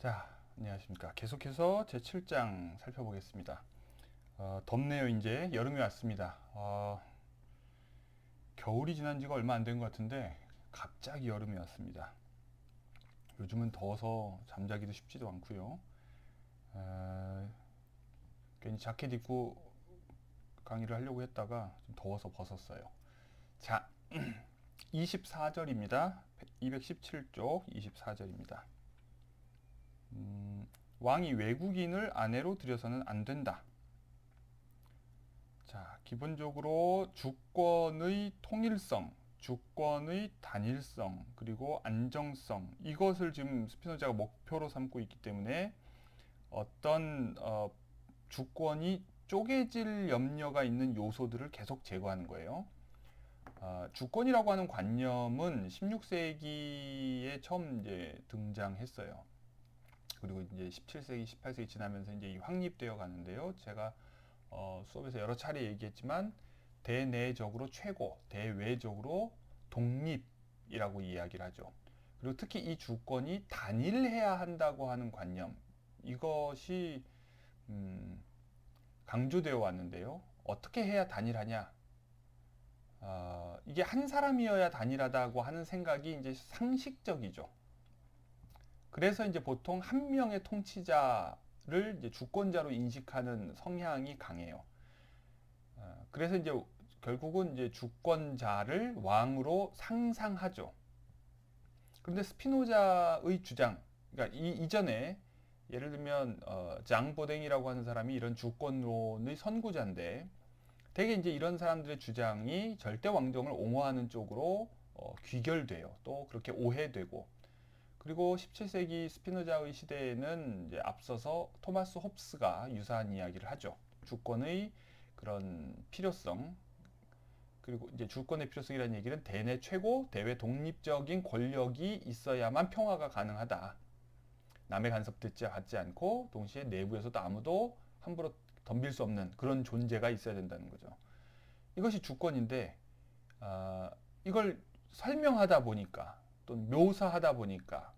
자, 안녕하십니까. 계속해서 제7장 살펴보겠습니다. 덥네요. 이제 여름이 왔습니다. 겨울이 지난 지가 얼마 안 된 것 같은데 갑자기 여름이 왔습니다. 요즘은 더워서 잠자기도 쉽지도 않고요. 괜히 자켓 입고 강의를 하려고 했다가 좀 더워서 벗었어요. 자, 24절입니다. 217쪽 24절입니다. 왕이 외국인을 아내로 들여서는 안 된다. 자, 기본적으로 주권의 통일성, 주권의 단일성, 그리고 안정성, 이것을 지금 스피노자가 목표로 삼고 있기 때문에 어떤 주권이 쪼개질 염려가 있는 요소들을 계속 제거하는 거예요. 주권이라고 하는 관념은 16세기에 처음 이제 등장했어요. 그리고 이제 17세기, 18세기 지나면서 이제 확립되어 가는데요. 제가 수업에서 여러 차례 얘기했지만 대내적으로 최고, 대외적으로 독립이라고 이야기를 하죠. 그리고 특히 이 주권이 단일해야 한다고 하는 관념, 이것이 강조되어 왔는데요. 어떻게 해야 단일하냐? 이게 한 사람이어야 단일하다고 하는 생각이 이제 상식적이죠. 그래서 이제 보통 한 명의 통치자를 이제 주권자로 인식하는 성향이 강해요. 그래서 이제 결국은 이제 주권자를 왕으로 상상하죠. 그런데 스피노자의 주장, 그러니까 이전에 예를 들면 장보댕이라고 하는 사람이 이런 주권론의 선구자인데, 대개 이제 이런 사람들의 주장이 절대 왕정을 옹호하는 쪽으로 귀결돼요. 또 그렇게 오해되고, 그리고 17세기 스피노자의 시대에는 이제 앞서서 토마스 홉스가 유사한 이야기를 하죠. 주권의 그런 필요성, 그리고 이제 주권의 필요성이라는 얘기는 대내 최고, 대외 독립적인 권력이 있어야만 평화가 가능하다. 남의 간섭 받지 않고 동시에 내부에서도 아무도 함부로 덤빌 수 없는 그런 존재가 있어야 된다는 거죠. 이것이 주권인데 이걸 설명하다 보니까 또는 묘사하다 보니까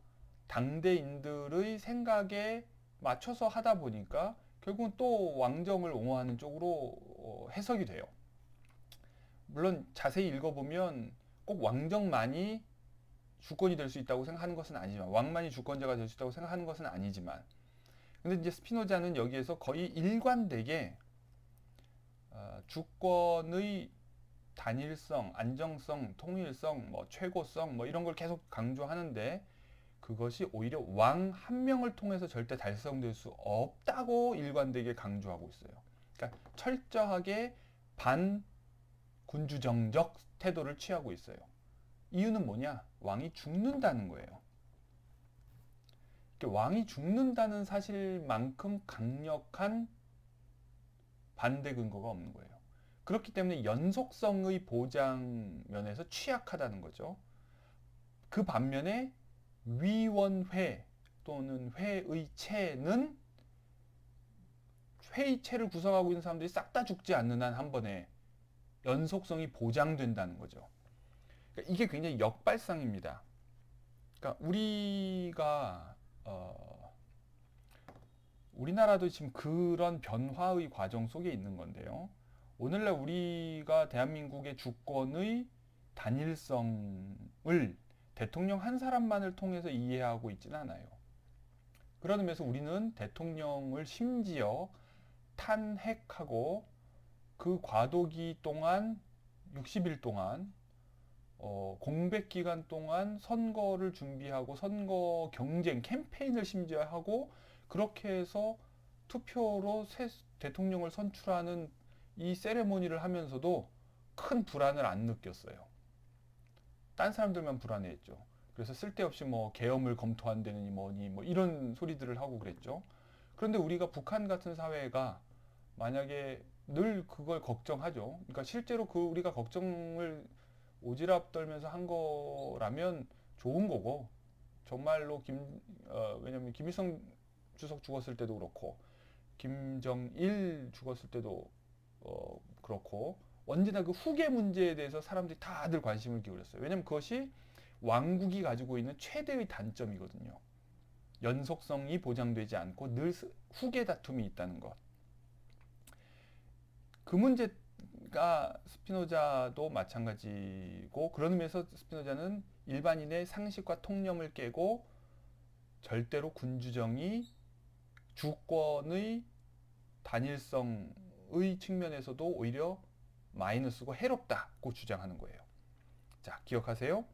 당대인들의 생각에 맞춰서 하다 보니까 결국은 또 왕정을 옹호하는 쪽으로 해석이 돼요. 물론 자세히 읽어보면 꼭 왕정만이 주권이 될 수 있다고 생각하는 것은 아니지만, 왕만이 주권자가 될 수 있다고 생각하는 것은 아니지만, 근데 이제 스피노자는 여기에서 거의 일관되게 주권의 단일성, 안정성, 통일성, 뭐 최고성, 뭐 이런 걸 계속 강조하는데, 그것이 오히려 왕 한 명을 통해서 절대 달성될 수 없다고 일관되게 강조하고 있어요. 그러니까 철저하게 반군주정적 태도를 취하고 있어요. 이유는 뭐냐? 왕이 죽는다는 거예요. 왕이 죽는다는 사실만큼 강력한 반대 근거가 없는 거예요. 그렇기 때문에 연속성의 보장 면에서 취약하다는 거죠. 그 반면에 위원회 또는 회의체는 회의체를 구성하고 있는 사람들이 싹 다 죽지 않는 한 한 번에 연속성이 보장된다는 거죠. 그러니까 이게 굉장히 역발상입니다. 그러니까 우리나라도 지금 그런 변화의 과정 속에 있는 건데요. 오늘날 우리가 대한민국의 주권의 단일성을 대통령 한 사람만을 통해서 이해하고 있지는 않아요. 그런 의미에서 우리는 대통령을 심지어 탄핵하고 그 과도기 동안 60일 동안 공백 기간 동안 선거를 준비하고 선거 경쟁 캠페인을 심지어 하고, 그렇게 해서 투표로 새 대통령을 선출하는 이 세레모니를 하면서도 큰 불안을 안 느꼈어요. 딴 사람들만 불안해했죠. 그래서 쓸데없이 뭐 계엄을 검토한다느니 뭐니 뭐 이런 소리들을 하고 그랬죠. 그런데 우리가 북한 같은 사회가 만약에 늘 그걸 걱정하죠. 그러니까 실제로 그 우리가 걱정을 오지랖 떨면서 한 거라면 좋은 거고, 정말로 왜냐면 김일성 주석 죽었을 때도 그렇고, 김정일 죽었을 때도 그렇고, 언제나 그 후계 문제에 대해서 사람들이 다들 관심을 기울였어요. 왜냐면 그것이 왕국이 가지고 있는 최대의 단점이거든요. 연속성이 보장되지 않고 늘 후계 다툼이 있다는 것. 그 문제가 스피노자도 마찬가지고, 그런 의미에서 스피노자는 일반인의 상식과 통념을 깨고 절대로 군주정이 주권의 단일성의 측면에서도 오히려 마이너스고 해롭다고 주장하는 거예요. 자, 기억하세요.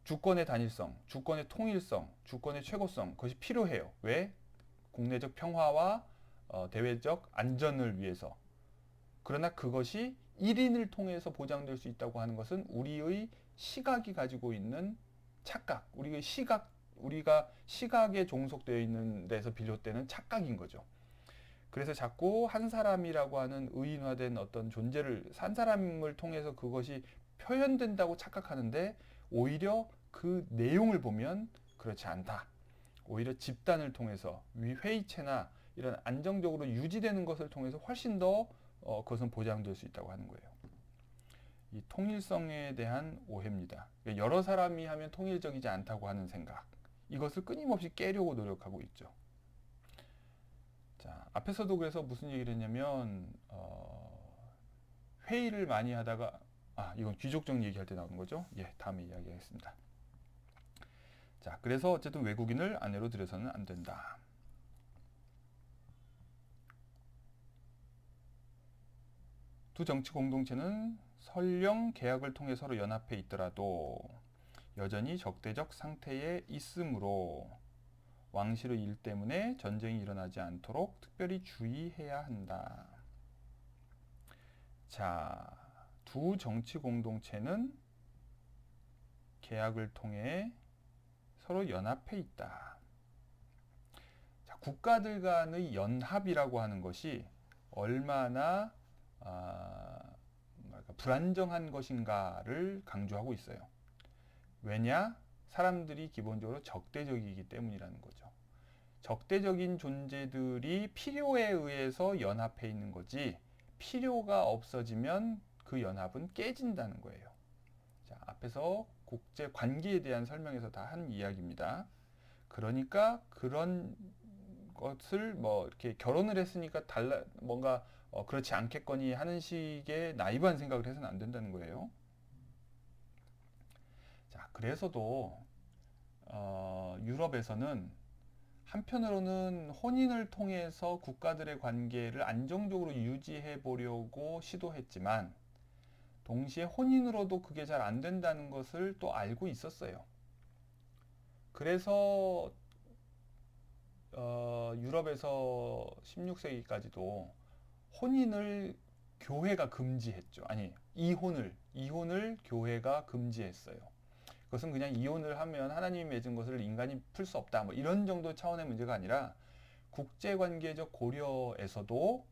주권의 단일성, 주권의 통일성, 주권의 최고성, 그것이 필요해요. 왜? 국내적 평화와 대외적 안전을 위해서. 그러나 그것이 1인을 통해서 보장될 수 있다고 하는 것은 우리의 시각이 가지고 있는 착각, 우리가 시각에 종속되어 있는 데서 비롯되는 착각인 거죠. 그래서 자꾸 한 사람이라고 하는 의인화된 어떤 존재를, 한 사람을 통해서 그것이 표현된다고 착각하는데, 오히려 그 내용을 보면 그렇지 않다. 오히려 집단을 통해서 회의체나 이런 안정적으로 유지되는 것을 통해서 훨씬 더 그것은 보장될 수 있다고 하는 거예요. 이 통일성에 대한 오해입니다. 여러 사람이 하면 통일적이지 않다고 하는 생각. 이것을 끊임없이 깨려고 노력하고 있죠. 자, 앞에서도 그래서 무슨 얘기를 했냐면, 회의를 많이 하다가, 이건 귀족정 얘기할 때 나오는 거죠. 예, 다음에 이야기하겠습니다. 자, 그래서 어쨌든 외국인을 아내로 들여서는 안 된다. 두 정치 공동체는 설령 계약을 통해 서로 연합해 있더라도 여전히 적대적 상태에 있으므로 왕실의 일 때문에 전쟁이 일어나지 않도록 특별히 주의해야 한다. 자, 두 정치 공동체는 계약을 통해 서로 연합해 있다. 자, 국가들 간의 연합이라고 하는 것이 얼마나 불안정한 것인가를 강조하고 있어요. 왜냐? 사람들이 기본적으로 적대적이기 때문이라는 거죠. 적대적인 존재들이 필요에 의해서 연합해 있는 거지, 필요가 없어지면 그 연합은 깨진다는 거예요. 자, 앞에서 국제 관계에 대한 설명에서 다 한 이야기입니다. 그러니까 그런 것을 이렇게 결혼을 했으니까 뭔가 그렇지 않겠거니 하는 식의 나이브한 생각을 해서는 안 된다는 거예요. 자, 그래서도 유럽에서는 한편으로는 혼인을 통해서 국가들의 관계를 안정적으로 유지해 보려고 시도했지만, 동시에 혼인으로도 그게 잘 안 된다는 것을 또 알고 있었어요. 그래서 유럽에서 16세기까지도 혼인을 교회가 금지했죠. 아니, 이혼을 교회가 금지했어요. 그것은 그냥 이혼을 하면 하나님이 맺은 것을 인간이 풀 수 없다, 이런 정도 차원의 문제가 아니라 국제관계적 고려에서도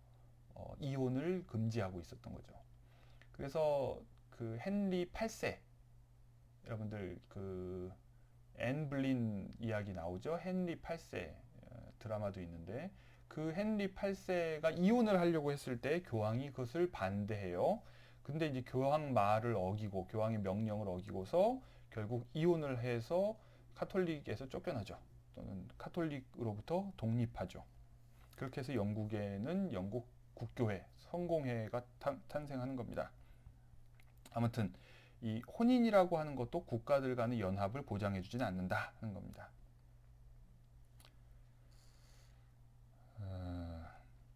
이혼을 금지하고 있었던 거죠. 그래서 그 헨리 8세, 여러분들 그 앤 블린 이야기 나오죠. 헨리 8세 드라마도 있는데, 그 헨리 8세가 이혼을 하려고 했을 때 교황이 그것을 반대해요. 근데 이제 교황 말을 어기고 교황의 명령을 어기고서 결국 이혼을 해서 카톨릭에서 쫓겨나죠. 또는 카톨릭으로부터 독립하죠. 그렇게 해서 영국에는 영국 국교회, 성공회가 탄생하는 겁니다. 아무튼 이 혼인이라고 하는 것도 국가들 간의 연합을 보장해 주지는 않는다는 겁니다.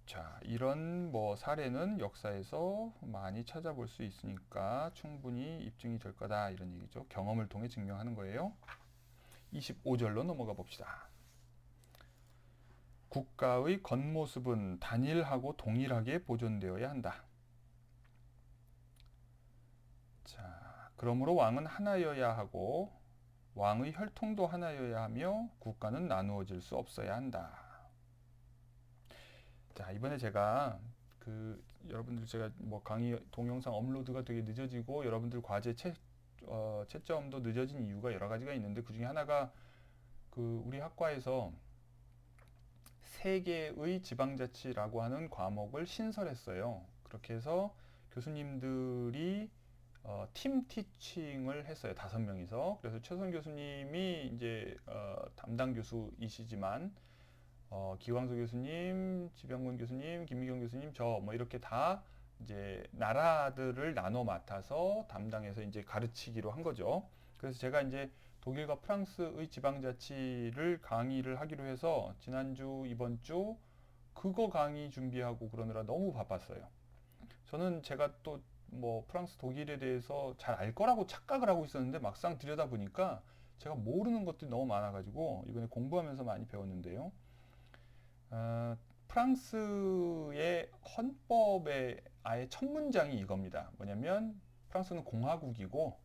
자, 이런 사례는 역사에서 많이 찾아볼 수 있으니까 충분히 입증이 될 거다, 이런 얘기죠. 경험을 통해 증명하는 거예요. 25절로 넘어가 봅시다. 국가의 겉모습은 단일하고 동일하게 보존되어야 한다. 자, 그러므로 왕은 하나여야 하고 왕의 혈통도 하나여야 하며 국가는 나누어질 수 없어야 한다. 자, 이번에 제가 여러분들 제가 강의 동영상 업로드가 되게 늦어지고 여러분들 과제 채점도 늦어진 이유가 여러 가지가 있는데, 그 중에 하나가 우리 학과에서 3개의 지방자치라고 하는 과목을 신설했어요. 그렇게 해서 교수님들이 팀 티칭을 했어요. 5명이서. 그래서 최선 교수님이 이제 담당 교수이시지만 기광수 교수님, 지병근 교수님, 김미경 교수님, 저 뭐 이렇게 다 이제 나라들을 나눠 맡아서 담당해서 이제 가르치기로 한 거죠. 그래서 제가 이제 독일과 프랑스의 지방자치를 강의를 하기로 해서 지난주, 이번 주 그거 강의 준비하고 그러느라 너무 바빴어요. 저는 제가 또 뭐 프랑스, 독일에 대해서 잘 알 거라고 착각을 하고 있었는데 막상 들여다보니까 제가 모르는 것들이 너무 많아가지고 이번에 공부하면서 많이 배웠는데요. 어, 프랑스의 헌법의 아예 첫 문장이 이겁니다. 뭐냐면 프랑스는 공화국이고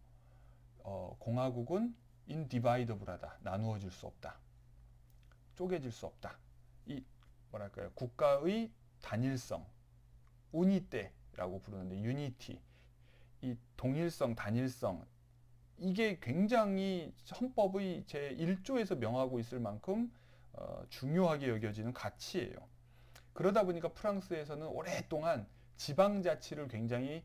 공화국은 인디바이더블하다. 나누어질 수 없다. 쪼개질 수 없다. 이 뭐랄까요? 국가의 단일성, 우니떼라고 부르는데 유니티, 이 동일성, 단일성 이게 굉장히 헌법의 제 1조에서 명하고 있을 만큼 중요하게 여겨지는 가치예요. 그러다 보니까 프랑스에서는 오랫동안 지방자치를 굉장히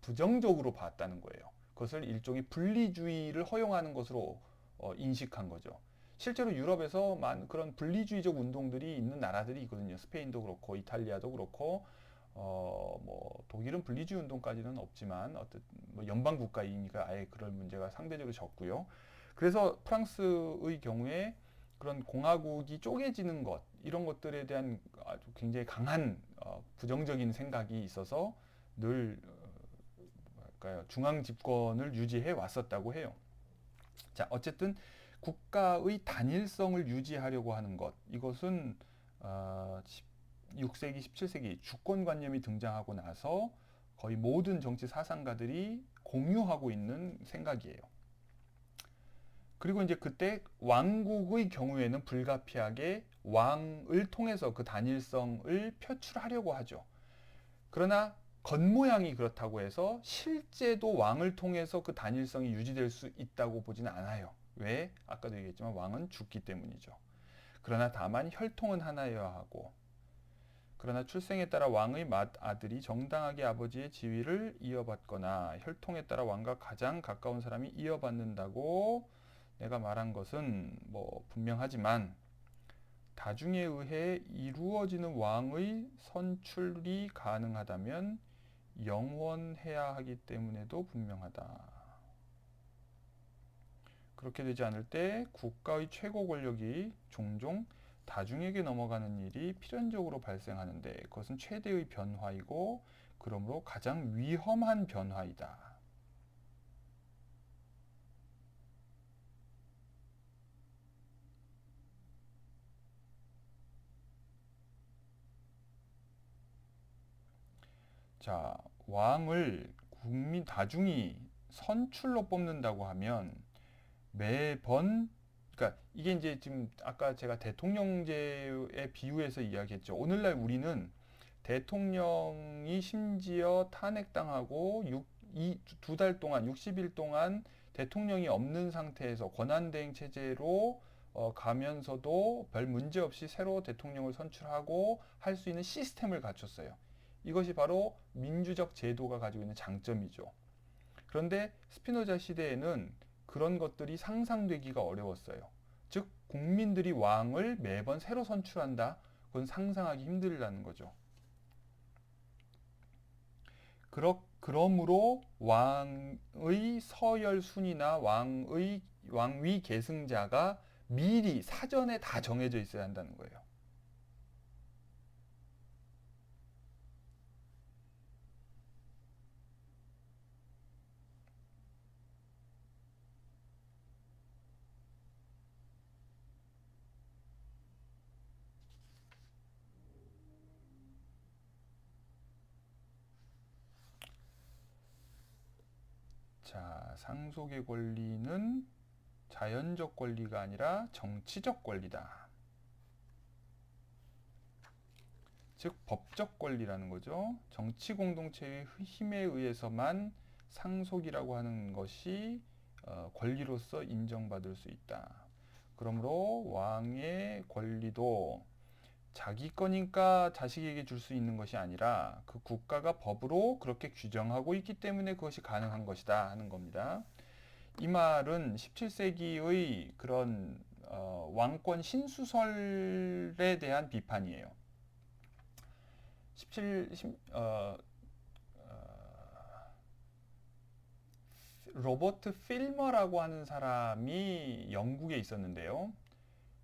부정적으로 봤다는 거예요. 그것을 일종의 분리주의를 허용하는 것으로 인식한 거죠. 실제로 유럽에서 그런 분리주의적 운동들이 있는 나라들이 있거든요. 스페인도 그렇고 이탈리아도 그렇고 뭐 독일은 분리주의 운동까지는 없지만 어떤 뭐 연방 국가이니까 아예 그럴 문제가 상대적으로 적고요. 그래서 프랑스의 경우에 그런 공화국이 쪼개지는 것 이런 것들에 대한 아주 굉장히 강한 부정적인 생각이 있어서 늘 뭐랄까요 중앙 집권을 유지해 왔었다고 해요. 자 어쨌든 국가의 단일성을 유지하려고 하는 것 이것은 6세기, 17세기 주권관념이 등장하고 나서 거의 모든 정치 사상가들이 공유하고 있는 생각이에요. 그리고 이제 그때 왕국의 경우에는 불가피하게 왕을 통해서 그 단일성을 표출하려고 하죠. 그러나 겉모양이 그렇다고 해서 실제도 왕을 통해서 그 단일성이 유지될 수 있다고 보지는 않아요. 왜? 아까도 얘기했지만 왕은 죽기 때문이죠. 그러나 다만 혈통은 하나여야 하고 그러나 출생에 따라 왕의 맏아들이 정당하게 아버지의 지위를 이어받거나 혈통에 따라 왕과 가장 가까운 사람이 이어받는다고 내가 말한 것은 뭐 분명하지만 다중에 의해 이루어지는 왕의 선출이 가능하다면 영원해야 하기 때문에도 분명하다. 그렇게 되지 않을 때 국가의 최고 권력이 종종 다중에게 넘어가는 일이 필연적으로 발생하는데 그것은 최대의 변화이고 그러므로 가장 위험한 변화이다. 자, 왕을 국민 다중이 선출로 뽑는다고 하면 매번 그러니까 이게 이제 지금 아까 제가 대통령제에 비유해서 이야기했죠. 오늘날 우리는 대통령이 심지어 탄핵당하고 2달 동안 60일 동안 대통령이 없는 상태에서 권한대행 체제로 가면서도 별 문제 없이 새로 대통령을 선출하고 할 수 있는 시스템을 갖췄어요. 이것이 바로 민주적 제도가 가지고 있는 장점이죠. 그런데 스피노자 시대에는 그런 것들이 상상되기가 어려웠어요. 즉 국민들이 왕을 매번 새로 선출한다. 그건 상상하기 힘들다는 거죠. 그러므로 왕의 서열 순위나 왕위 계승자가 미리 사전에 다 정해져 있어야 한다는 거예요. 자, 상속의 권리는 자연적 권리가 아니라 정치적 권리다. 즉 법적 권리라는 거죠. 정치 공동체의 힘에 의해서만 상속이라고 하는 것이 권리로서 인정받을 수 있다. 그러므로 왕의 권리도 자기 거니까 자식에게 줄 수 있는 것이 아니라 그 국가가 법으로 그렇게 규정하고 있기 때문에 그것이 가능한 것이다 하는 겁니다. 이 말은 17세기의 그런 왕권 신수설에 대한 비판이에요. 17, 로버트 필머라고 하는 사람이 영국에 있었는데요.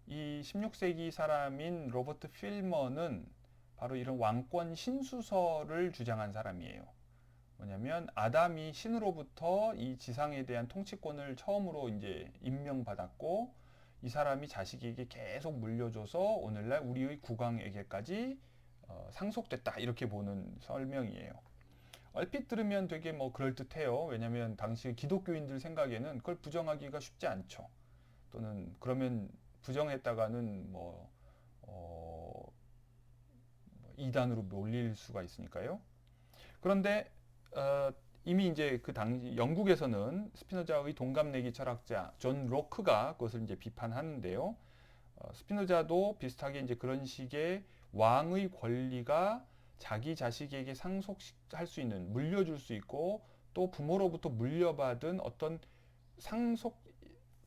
이 16세기 사람인 로버트 필머는 바로 이런 왕권 신수설을 주장한 사람이에요. 뭐냐면 아담이 신으로부터 이 지상에 대한 통치권을 처음으로 이제 임명받았고 이 사람이 자식에게 계속 물려줘서 오늘날 우리의 국왕에게까지 상속됐다 이렇게 보는 설명이에요. 얼핏 들으면 되게 뭐 그럴듯해요. 왜냐하면 당시 기독교인들 생각에는 그걸 부정하기가 쉽지 않죠. 또는 그러면 부정했다가는 이단으로 몰릴 수가 있으니까요. 그런데 이미 이제 그 당시 영국에서는 스피노자의 동갑내기 철학자 존 로크가 그것을 이제 비판하는데요. 스피노자도 비슷하게 이제 그런 식의 왕의 권리가 자기 자식에게 상속할 수 있는, 물려줄 수 있고 또 부모로부터 물려받은 어떤 상속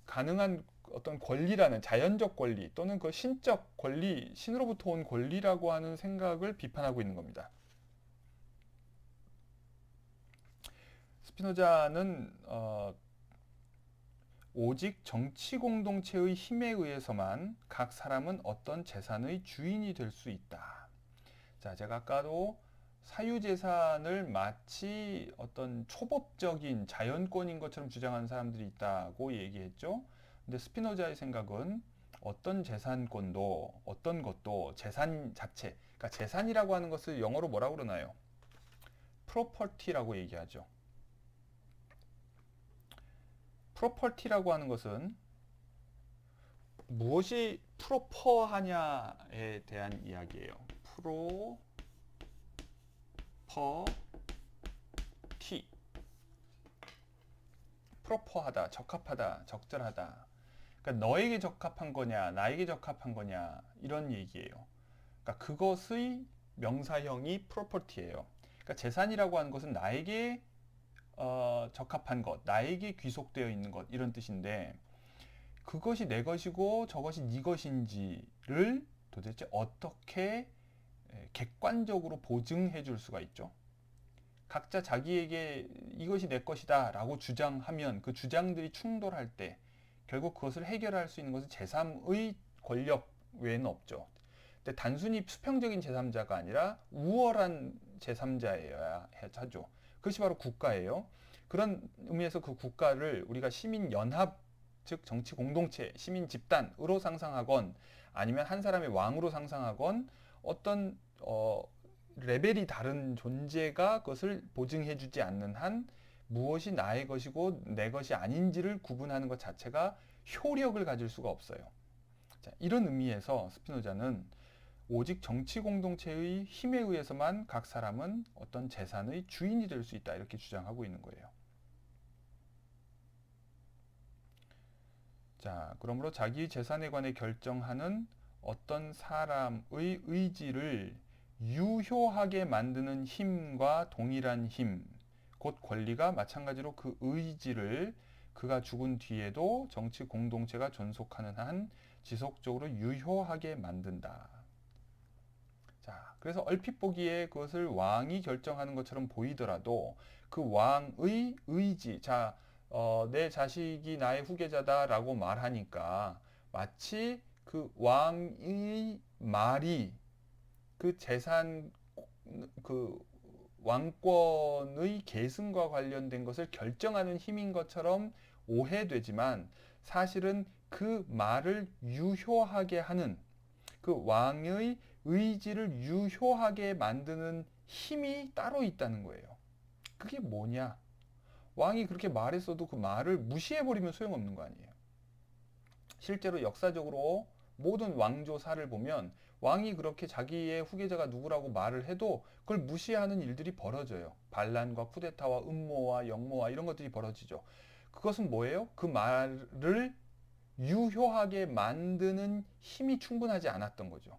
가능한 어떤 권리라는 자연적 권리 또는 그 신적 권리, 신으로부터 온 권리라고 하는 생각을 비판하고 있는 겁니다. 스피노자는 오직 정치 공동체의 힘에 의해서만 각 사람은 어떤 재산의 주인이 될 수 있다. 자, 제가 아까도 사유재산을 마치 어떤 초법적인 자연권인 것처럼 주장하는 사람들이 있다고 얘기했죠. 근데 스피노자의 생각은 어떤 재산권도 어떤 것도 재산 자체, 그러니까 재산이라고 하는 것을 영어로 뭐라고 그러나요? 프로퍼티라고 얘기하죠. 프로퍼티라고 하는 것은 무엇이 프로퍼하냐에 대한 이야기예요. 프로퍼티. 프로퍼하다, 적합하다, 적절하다. 그러니까 너에게 적합한 거냐, 나에게 적합한 거냐 이런 얘기예요. 그러니까 그것의 명사형이 프로퍼티예요. 그러니까 재산이라고 하는 것은 나에게 적합한 것, 나에게 귀속되어 있는 것 이런 뜻인데 그것이 내 것이고 저것이 네 것인지를 도대체 어떻게 객관적으로 보증해 줄 수가 있죠? 각자 자기에게 이것이 내 것이다 라고 주장하면 그 주장들이 충돌할 때 결국 그것을 해결할 수 있는 것은 제3의 권력 외에는 없죠. 근데 단순히 수평적인 제3자가 아니라 우월한 제3자여야 하죠. 그것이 바로 국가예요. 그런 의미에서 그 국가를 우리가 시민연합, 즉 정치 공동체, 시민 집단으로 상상하건 아니면 한 사람의 왕으로 상상하건 어떤 레벨이 다른 존재가 그것을 보증해주지 않는 한 무엇이 나의 것이고 내 것이 아닌지를 구분하는 것 자체가 효력을 가질 수가 없어요. 자, 이런 의미에서 스피노자는 오직 정치 공동체의 힘에 의해서만 각 사람은 어떤 재산의 주인이 될 수 있다 이렇게 주장하고 있는 거예요. 자, 그러므로 자기 재산에 관해 결정하는 어떤 사람의 의지를 유효하게 만드는 힘과 동일한 힘, 곧 권리가 마찬가지로 그 의지를 그가 죽은 뒤에도 정치 공동체가 존속하는 한 지속적으로 유효하게 만든다. 자, 그래서 얼핏 보기에 그것을 왕이 결정하는 것처럼 보이더라도 그 왕의 의지, 자, 내 자식이 나의 후계자다라고 말하니까 마치 그 왕의 말이 그 재산, 그 왕권의 계승과 관련된 것을 결정하는 힘인 것처럼 오해되지만 사실은 그 말을 유효하게 하는 그 왕의 의지를 유효하게 만드는 힘이 따로 있다는 거예요. 그게 뭐냐? 왕이 그렇게 말했어도 그 말을 무시해버리면 소용없는 거 아니에요. 실제로 역사적으로 모든 왕조사를 보면 왕이 그렇게 자기의 후계자가 누구라고 말을 해도 그걸 무시하는 일들이 벌어져요. 반란과 쿠데타와 음모와 역모와 이런 것들이 벌어지죠. 그것은 뭐예요? 그 말을 유효하게 만드는 힘이 충분하지 않았던 거죠.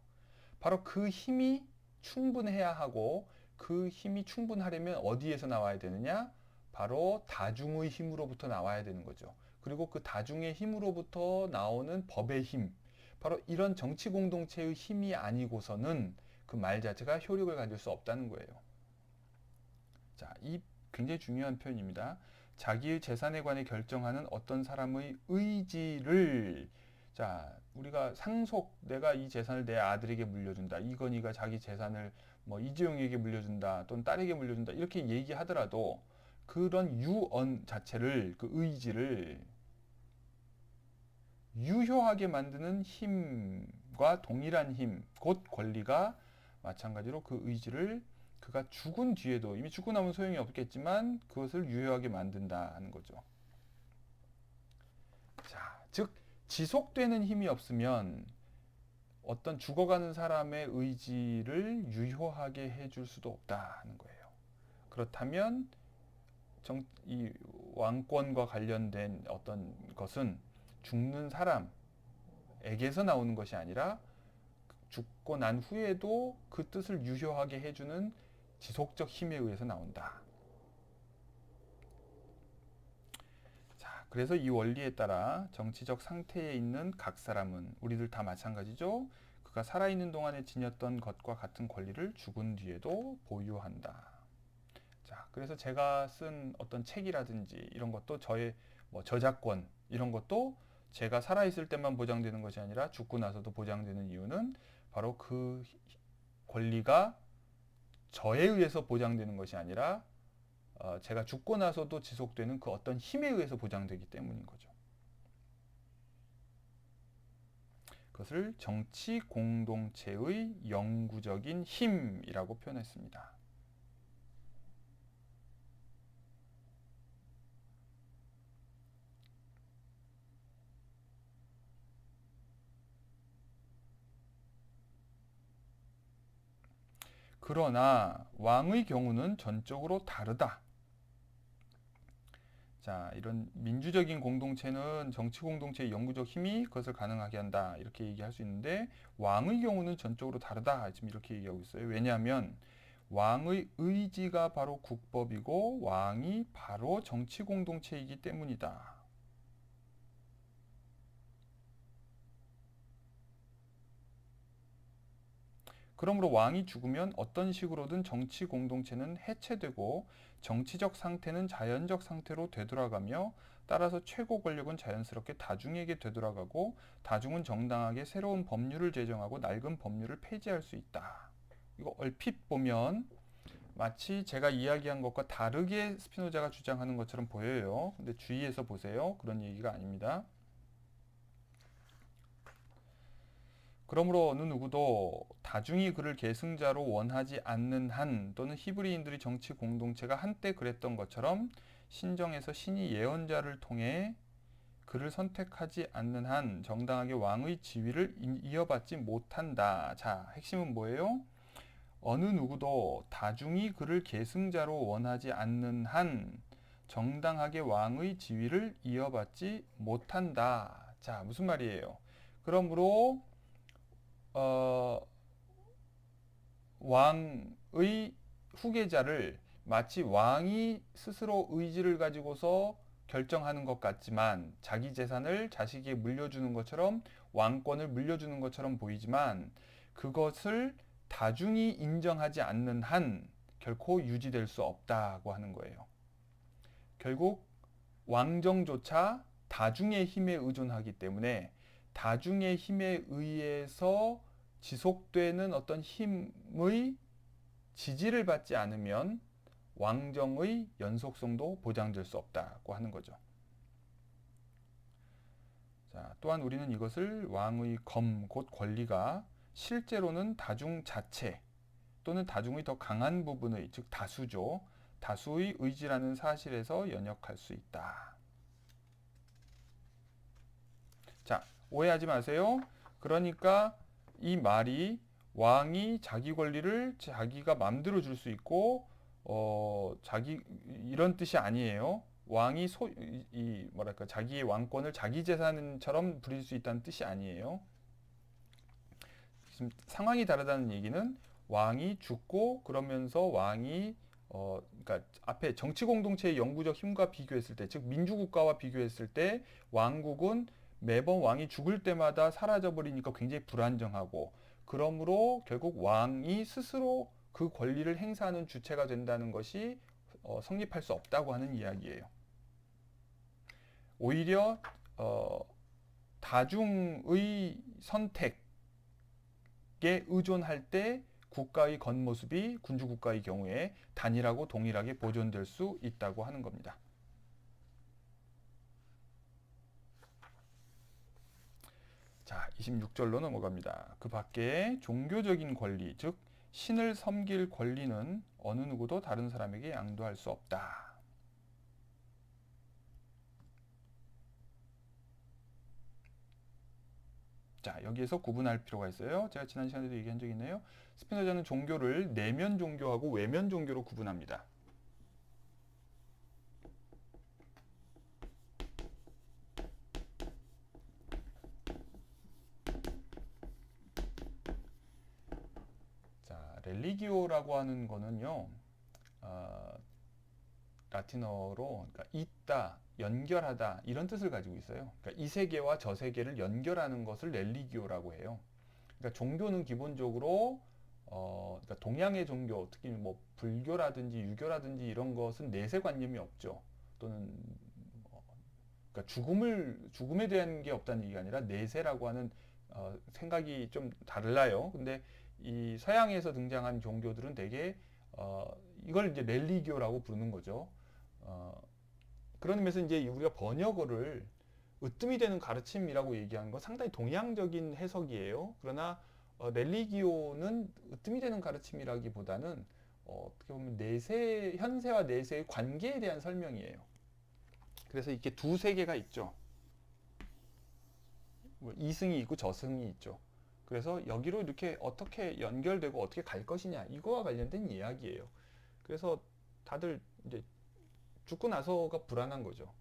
바로 그 힘이 충분해야 하고 그 힘이 충분하려면 어디에서 나와야 되느냐? 바로 다중의 힘으로부터 나와야 되는 거죠. 그리고 그 다중의 힘으로부터 나오는 법의 힘, 바로 이런 정치 공동체의 힘이 아니고서는 그 말 자체가 효력을 가질 수 없다는 거예요. 자, 이 굉장히 중요한 표현입니다. 자기의 재산에 관해 결정하는 어떤 사람의 의지를, 자, 우리가 상속, 내가 이 재산을 내 아들에게 물려준다. 이건희가 자기 재산을 뭐 이재용에게 물려준다. 또는 딸에게 물려준다. 이렇게 얘기하더라도 그런 유언 자체를, 그 의지를 유효하게 만드는 힘과 동일한 힘, 곧 권리가 마찬가지로 그 의지를 그가 죽은 뒤에도, 이미 죽고 나면 소용이 없겠지만 그것을 유효하게 만든다는 거죠. 자, 즉 지속되는 힘이 없으면 어떤 죽어가는 사람의 의지를 유효하게 해줄 수도 없다는 거예요. 그렇다면 이 왕권과 관련된 어떤 것은 죽는 사람에게서 나오는 것이 아니라 죽고 난 후에도 그 뜻을 유효하게 해주는 지속적 힘에 의해서 나온다. 자, 그래서 이 원리에 따라 정치적 상태에 있는 각 사람은, 우리들 다 마찬가지죠. 그가 살아있는 동안에 지녔던 것과 같은 권리를 죽은 뒤에도 보유한다. 자, 그래서 제가 쓴 어떤 책이라든지 이런 것도 저의 뭐 저작권 이런 것도 제가 살아있을 때만 보장되는 것이 아니라 죽고 나서도 보장되는 이유는 바로 그 권리가 저에 의해서 보장되는 것이 아니라 제가 죽고 나서도 지속되는 그 어떤 힘에 의해서 보장되기 때문인 거죠. 그것을 정치 공동체의 영구적인 힘이라고 표현했습니다. 그러나 왕의 경우는 전적으로 다르다. 자, 이런 민주적인 공동체는 정치 공동체의 영구적 힘이 그것을 가능하게 한다. 이렇게 얘기할 수 있는데 왕의 경우는 전적으로 다르다. 지금 이렇게 얘기하고 있어요. 왜냐하면 왕의 의지가 바로 국법이고 왕이 바로 정치 공동체이기 때문이다. 그러므로 왕이 죽으면 어떤 식으로든 정치 공동체는 해체되고 정치적 상태는 자연적 상태로 되돌아가며 따라서 최고 권력은 자연스럽게 다중에게 되돌아가고 다중은 정당하게 새로운 법률을 제정하고 낡은 법률을 폐지할 수 있다. 이거 얼핏 보면 마치 제가 이야기한 것과 다르게 스피노자가 주장하는 것처럼 보여요. 근데 주의해서 보세요. 그런 얘기가 아닙니다. 그러므로 어느 누구도 다중이 그를 계승자로 원하지 않는 한, 또는 히브리인들이 정치 공동체가 한때 그랬던 것처럼 신정에서 신이 예언자를 통해 그를 선택하지 않는 한 정당하게 왕의 지위를 이어받지 못한다. 자, 핵심은 뭐예요? 어느 누구도 다중이 그를 계승자로 원하지 않는 한 정당하게 왕의 지위를 이어받지 못한다. 자, 무슨 말이에요? 그러므로 어, 왕의 후계자를 마치 왕이 스스로 의지를 가지고서 결정하는 것 같지만, 자기 재산을 자식에게 물려주는 것처럼, 왕권을 물려주는 것처럼 보이지만 그것을 다중이 인정하지 않는 한 결코 유지될 수 없다고 하는 거예요. 결국 왕정조차 다중의 힘에 의존하기 때문에 다중의 힘에 의해서 지속되는 어떤 힘의 지지를 받지 않으면 왕정의 연속성도 보장될 수 없다고 하는 거죠. 자, 또한 우리는 이것을 왕의 검, 곧 권리가 실제로는 다중 자체 또는 다중의 더 강한 부분의, 즉 다수죠. 다수의 의지라는 사실에서 연역할 수 있다. 자, 오해하지 마세요. 그러니까 이 말이 왕이 자기 권리를 자기가 맘대로 줄 수 있고 자기 이런 뜻이 아니에요. 왕이 뭐랄까 자기의 왕권을 자기 재산처럼 부릴 수 있다는 뜻이 아니에요. 지금 상황이 다르다는 얘기는 왕이 죽고 그러면서 왕이 그러니까 앞에 정치 공동체의 영구적 힘과 비교했을 때, 즉 민주국가와 비교했을 때 왕국은 매번 왕이 죽을 때마다 사라져 버리니까 굉장히 불안정하고, 그러므로 결국 왕이 스스로 그 권리를 행사하는 주체가 된다는 것이 성립할 수 없다고 하는 이야기예요. 오히려 다중의 선택에 의존할 때 국가의 겉모습이 군주국가의 경우에 단일하고 동일하게 보존될 수 있다고 하는 겁니다. 자, 26절로 넘어갑니다. 그 밖에 종교적인 권리, 즉 신을 섬길 권리는 어느 누구도 다른 사람에게 양도할 수 없다. 자, 여기에서 구분할 필요가 있어요. 제가 지난 시간에도 얘기한 적이 있네요. 스피노자는 종교를 내면 종교하고 외면 종교로 구분합니다. 자, 렐리기오라고 하는 거는요, 라틴어로 그러니까 있다, 연결하다 이런 뜻을 가지고 있어요. 그러니까 이 세계와 저 세계를 연결하는 것을 렐리기오라고 해요. 그러니까 종교는 기본적으로 그러니까 동양의 종교, 특히 뭐 불교라든지 유교라든지 이런 것은 내세관념이 없죠. 또는 그러니까 죽음에 대한 게 없다는 얘기가 아니라 내세라고 하는 생각이 좀 달라요. 근데 이 서양에서 등장한 종교들은 대개 이걸 이제 렐리기오라고 부르는 거죠. 그런 의미에서 이제 우리가 번역어를 으뜸이 되는 가르침이라고 얘기하는 건 상당히 동양적인 해석이에요. 그러나 렐리기오는 으뜸이 되는 가르침이라기보다는 어떻게 보면 현세와 내세의 관계에 대한 설명이에요. 그래서 이렇게 두 세계가 있죠. 뭐 이승이 있고 저승이 있죠. 그래서 여기로 이렇게 어떻게 연결되고 어떻게 갈 것이냐, 이거와 관련된 이야기예요. 그래서 다들 이제 죽고 나서가 불안한 거죠.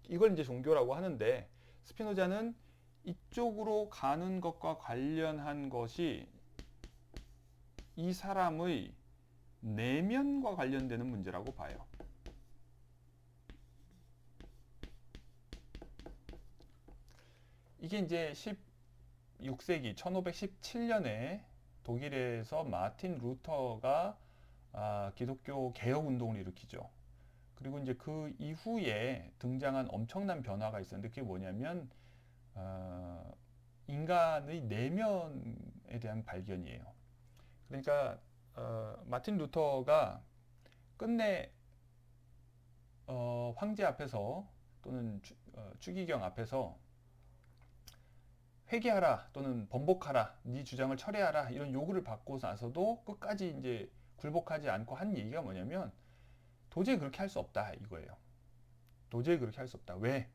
이걸 이제 종교라고 하는데, 스피노자는 이쪽으로 가는 것과 관련한 것이 이 사람의 내면과 관련되는 문제라고 봐요. 이게 이제 16세기 1517년에 독일에서 마틴 루터가 기독교 개혁 운동을 일으키죠. 그리고 이제 그 이후에 등장한 엄청난 변화가 있었는데, 그게 뭐냐면 인간의 내면에 대한 발견이에요. 그러니까 마틴 루터가 끝내 황제 앞에서 또는 추기경 앞에서 회개하라 또는 번복하라, 네 주장을 철회하라 이런 요구를 받고 나서도 끝까지 이제 굴복하지 않고 한 얘기가 뭐냐면, 도저히 그렇게 할 수 없다 이거예요. 도저히 그렇게 할 수 없다. 왜?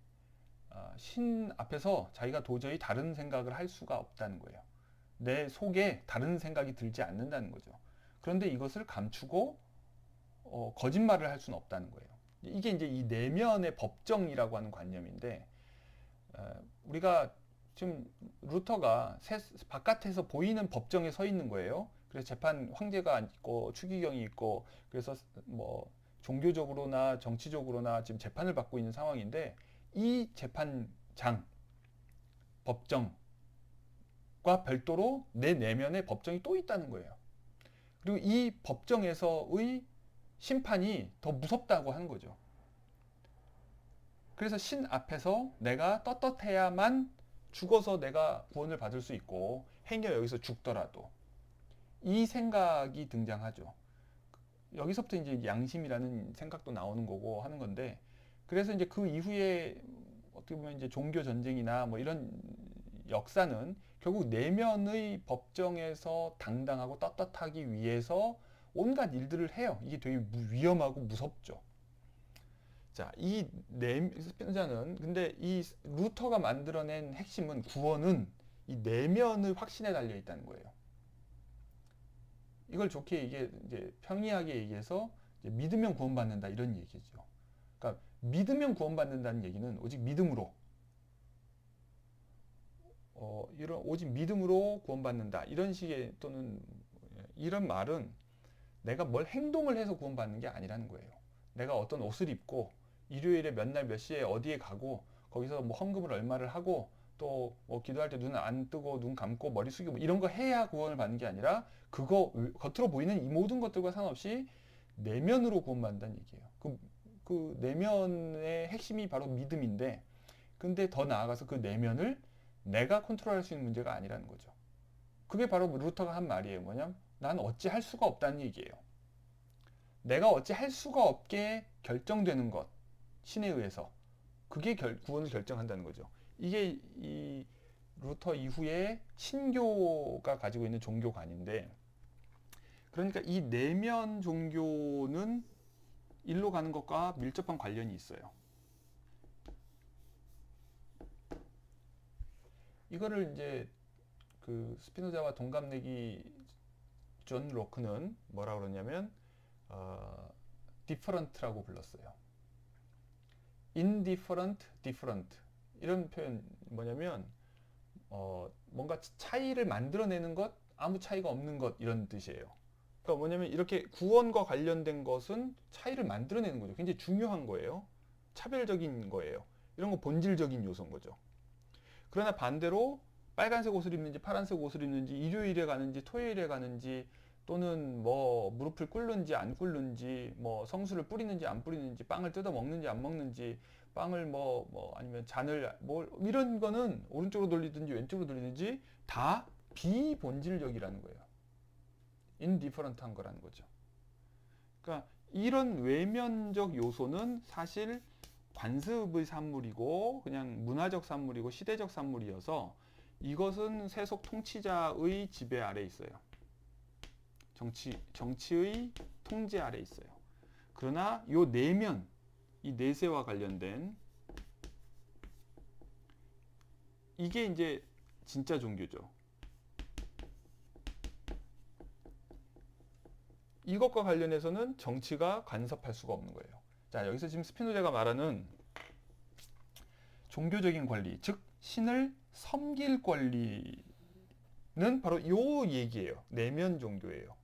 신 앞에서 자기가 도저히 다른 생각을 할 수가 없다는 거예요. 내 속에 다른 생각이 들지 않는다는 거죠. 그런데 이것을 감추고 거짓말을 할 수는 없다는 거예요. 이게 이제 이 내면의 법정이라고 하는 관념인데, 우리가 지금 루터가 바깥에서 보이는 법정에 서 있는 거예요. 그래서 재판 황제가 있고 추기경이 있고, 그래서 뭐 종교적으로나 정치적으로나 지금 재판을 받고 있는 상황인데, 이 재판장 법정과 별도로 내 내면의 법정이 또 있다는 거예요. 그리고 이 법정에서의 심판이 더 무섭다고 하는 거죠. 그래서 신 앞에서 내가 떳떳해야만 죽어서 내가 구원을 받을 수 있고, 행여 여기서 죽더라도, 이 생각이 등장하죠. 여기서부터 이제 양심이라는 생각도 나오는 거고 하는 건데, 그래서 이제 그 이후에 어떻게 보면 이제 종교 전쟁이나 뭐 이런 역사는 결국 내면의 법정에서 당당하고 떳떳하기 위해서 온갖 일들을 해요. 이게 되게 위험하고 무섭죠. 자, 이 스피노자는 근데 이 루터가 만들어낸 핵심은, 구원은 이 내면의 확신에 달려 있다는 거예요. 이걸 좋게 이제 평이하게 얘기해서 이제 믿으면 구원받는다 이런 얘기죠. 그러니까 믿으면 구원받는다는 얘기는 오직 믿음으로 이런 오직 믿음으로 구원받는다 이런 식의 또는 이런 말은 내가 뭘 행동을 해서 구원받는 게 아니라는 거예요. 내가 어떤 옷을 입고 일요일에 몇 날 몇 시에 어디에 가고 거기서 뭐 헌금을 얼마를 하고 또 뭐 기도할 때 눈 안 뜨고 눈 감고 머리 숙이고 이런 거 해야 구원을 받는 게 아니라 그거 겉으로 보이는 이 모든 것들과 상관없이 내면으로 구원받는다는 얘기예요. 그 내면의 핵심이 바로 믿음인데 근데 더 나아가서 그 내면을 내가 컨트롤할 수 있는 문제가 아니라는 거죠. 그게 바로 루터가 한 말이에요. 뭐냐면 난 어찌 할 수가 없다는 얘기예요. 내가 어찌 할 수가 없게 결정되는 것 신에 의해서 그게 구원을 결정한다는 거죠. 이게 이 루터 이후에 신교가 가지고 있는 종교관인데 그러니까 이 내면 종교는 일로 가는 것과 밀접한 관련이 있어요. 이거를 이제 그 스피노자와 동갑내기 존 로크는 뭐라 그러냐면 different라고 불렀어요. indifferent, different 이런 표현 뭐냐면 뭔가 차이를 만들어내는 것, 아무 차이가 없는 것 이런 뜻이에요. 그러니까 뭐냐면 이렇게 구원과 관련된 것은 차이를 만들어내는 거죠. 굉장히 중요한 거예요. 차별적인 거예요. 이런 거 본질적인 요소인 거죠. 그러나 반대로 빨간색 옷을 입는지 파란색 옷을 입는지 일요일에 가는지 토요일에 가는지 또는 뭐 무릎을 꿇는지 안 꿇는지 뭐 성수를 뿌리는지 안 뿌리는지 빵을 뜯어 먹는지 안 먹는지 빵을 뭐 아니면 잔을 뭐 이런 거는 오른쪽으로 돌리든지 왼쪽으로 돌리든지 다 비본질적이라는 거예요. 인디퍼런트한 거라는 거죠. 그러니까 이런 외면적 요소는 사실 관습의 산물이고 그냥 문화적 산물이고 시대적 산물이어서 이것은 세속 통치자의 지배 아래 있어요. 정치의 통제 아래 있어요. 그러나 요 내면, 이 내세와 관련된 이게 이제 진짜 종교죠. 이것과 관련해서는 정치가 간섭할 수가 없는 거예요. 자, 여기서 지금 스피노자가 말하는 종교적인 권리, 즉 신을 섬길 권리는 바로 요 얘기예요. 내면 종교예요.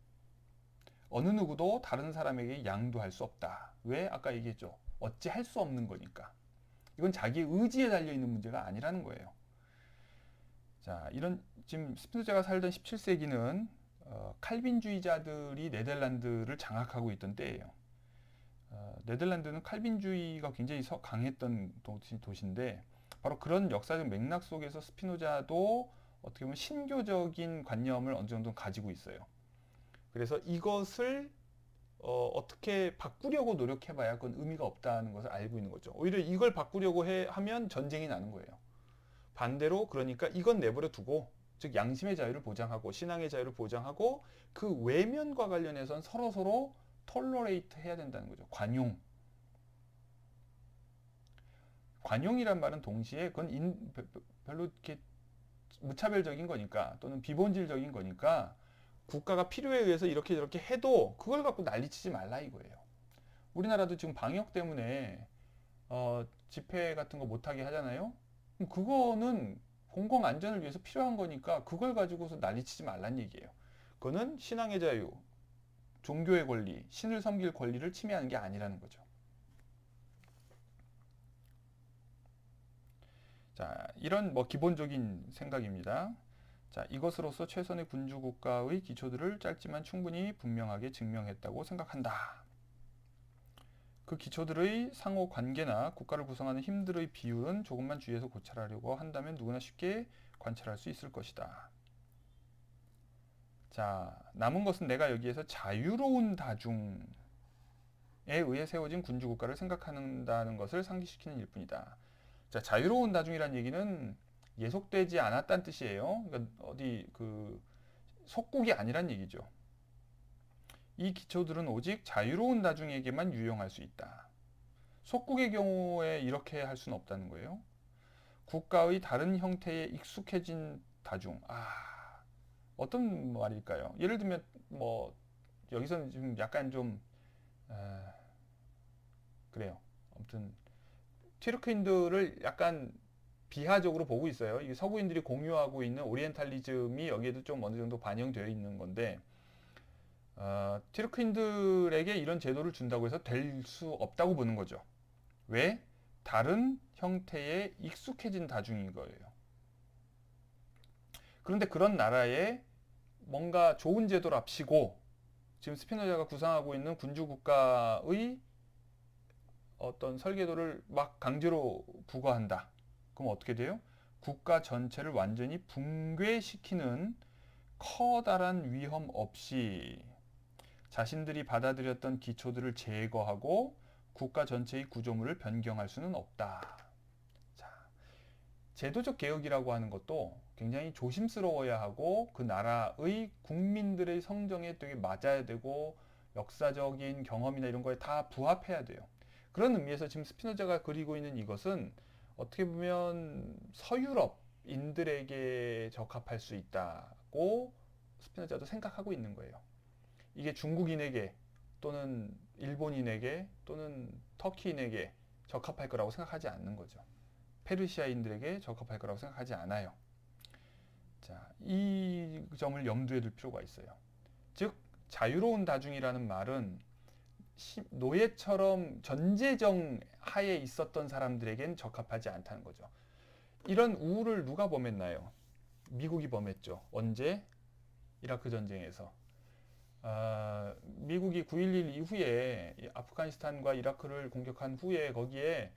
어느 누구도 다른 사람에게 양도할 수 없다. 왜? 아까 얘기했죠. 어찌 할 수 없는 거니까. 이건 자기의 의지에 달려 있는 문제가 아니라는 거예요. 자, 이런 지금 스피노자가 살던 17세기는 칼빈주의자들이 네덜란드를 장악하고 있던 때예요. 네덜란드는 칼빈주의가 굉장히 강했던 도시인데 바로 그런 역사적 맥락 속에서 스피노자도 어떻게 보면 신교적인 관념을 어느 정도 가지고 있어요. 그래서 이것을 어떻게 바꾸려고 노력해봐야 그건 의미가 없다는 것을 알고 있는 거죠. 오히려 이걸 바꾸려고 하면 전쟁이 나는 거예요. 반대로 그러니까 이건 내버려 두고 즉 양심의 자유를 보장하고 신앙의 자유를 보장하고 그 외면과 관련해서는 서로 톨러레이트 해야 된다는 거죠. 관용이란 말은 동시에 그건 별로 이렇게 무차별적인 거니까 또는 비본질적인 거니까 국가가 필요에 의해서 이렇게 저렇게 해도 그걸 갖고 난리치지 말라 이거예요. 우리나라도 지금 방역 때문에 집회 같은 거 못하게 하잖아요. 그거는 공공 안전을 위해서 필요한 거니까 그걸 가지고서 난리치지 말란 얘기예요. 그거는 신앙의 자유, 종교의 권리, 신을 섬길 권리를 침해하는 게 아니라는 거죠. 자, 이런 뭐 기본적인 생각입니다. 자, 이것으로서 최선의 군주 국가의 기초들을 짧지만 충분히 분명하게 증명했다고 생각한다. 그 기초들의 상호 관계나 국가를 구성하는 힘들의 비율은 조금만 주의해서 고찰하려고 한다면 누구나 쉽게 관찰할 수 있을 것이다. 자, 남은 것은 내가 여기에서 자유로운 다중에 의해 세워진 군주 국가를 생각한다는 것을 상기시키는 일뿐이다. 자, 자유로운 다중이란 얘기는 예속되지 않았다는 뜻이에요. 그러니까 어디 그 속국이 아니란 얘기죠. 이 기초들은 오직 자유로운 다중에게만 유용할 수 있다. 속국의 경우에 이렇게 할 수는 없다는 거예요. 국가의 다른 형태에 익숙해진 다중. 어떤 말일까요? 예를 들면 뭐 여기서는 지금 약간 좀 그래요. 아무튼 튀르크인들을 약간 비하적으로 보고 있어요. 이 서구인들이 공유하고 있는 오리엔탈리즘이 여기에도 좀 어느 정도 반영되어 있는 건데, 튀르크인들에게 이런 제도를 준다고 해서 될 수 없다고 보는 거죠. 왜? 다른 형태에 익숙해진 다중인 거예요. 그런데 그런 나라에 뭔가 좋은 제도를 앞시고 지금 스피노자가 구상하고 있는 군주국가의 어떤 설계도를 막 강제로 부과한다. 그럼 어떻게 돼요? 국가 전체를 완전히 붕괴시키는 커다란 위험 없이 자신들이 받아들였던 기초들을 제거하고 국가 전체의 구조물을 변경할 수는 없다. 자, 제도적 개혁이라고 하는 것도 굉장히 조심스러워야 하고 그 나라의 국민들의 성정에 되게 맞아야 되고 역사적인 경험이나 이런 거에 다 부합해야 돼요. 그런 의미에서 지금 스피노자가 그리고 있는 이것은 어떻게 보면 서유럽인들에게 적합할 수 있다고 스피노자도 생각하고 있는 거예요. 이게 중국인에게 또는 일본인에게 또는 터키인에게 적합할 거라고 생각하지 않는 거죠. 페르시아인들에게 적합할 거라고 생각하지 않아요. 자, 이 점을 염두에 둘 필요가 있어요. 즉, 자유로운 다중이라는 말은 노예처럼 전제정 하에 있었던 사람들에겐 적합하지 않다는 거죠. 이런 우울을 누가 범했나요? 미국이 범했죠. 언제? 이라크 전쟁에서. 미국이 9.11 이후에 아프가니스탄과 이라크를 공격한 후에 거기에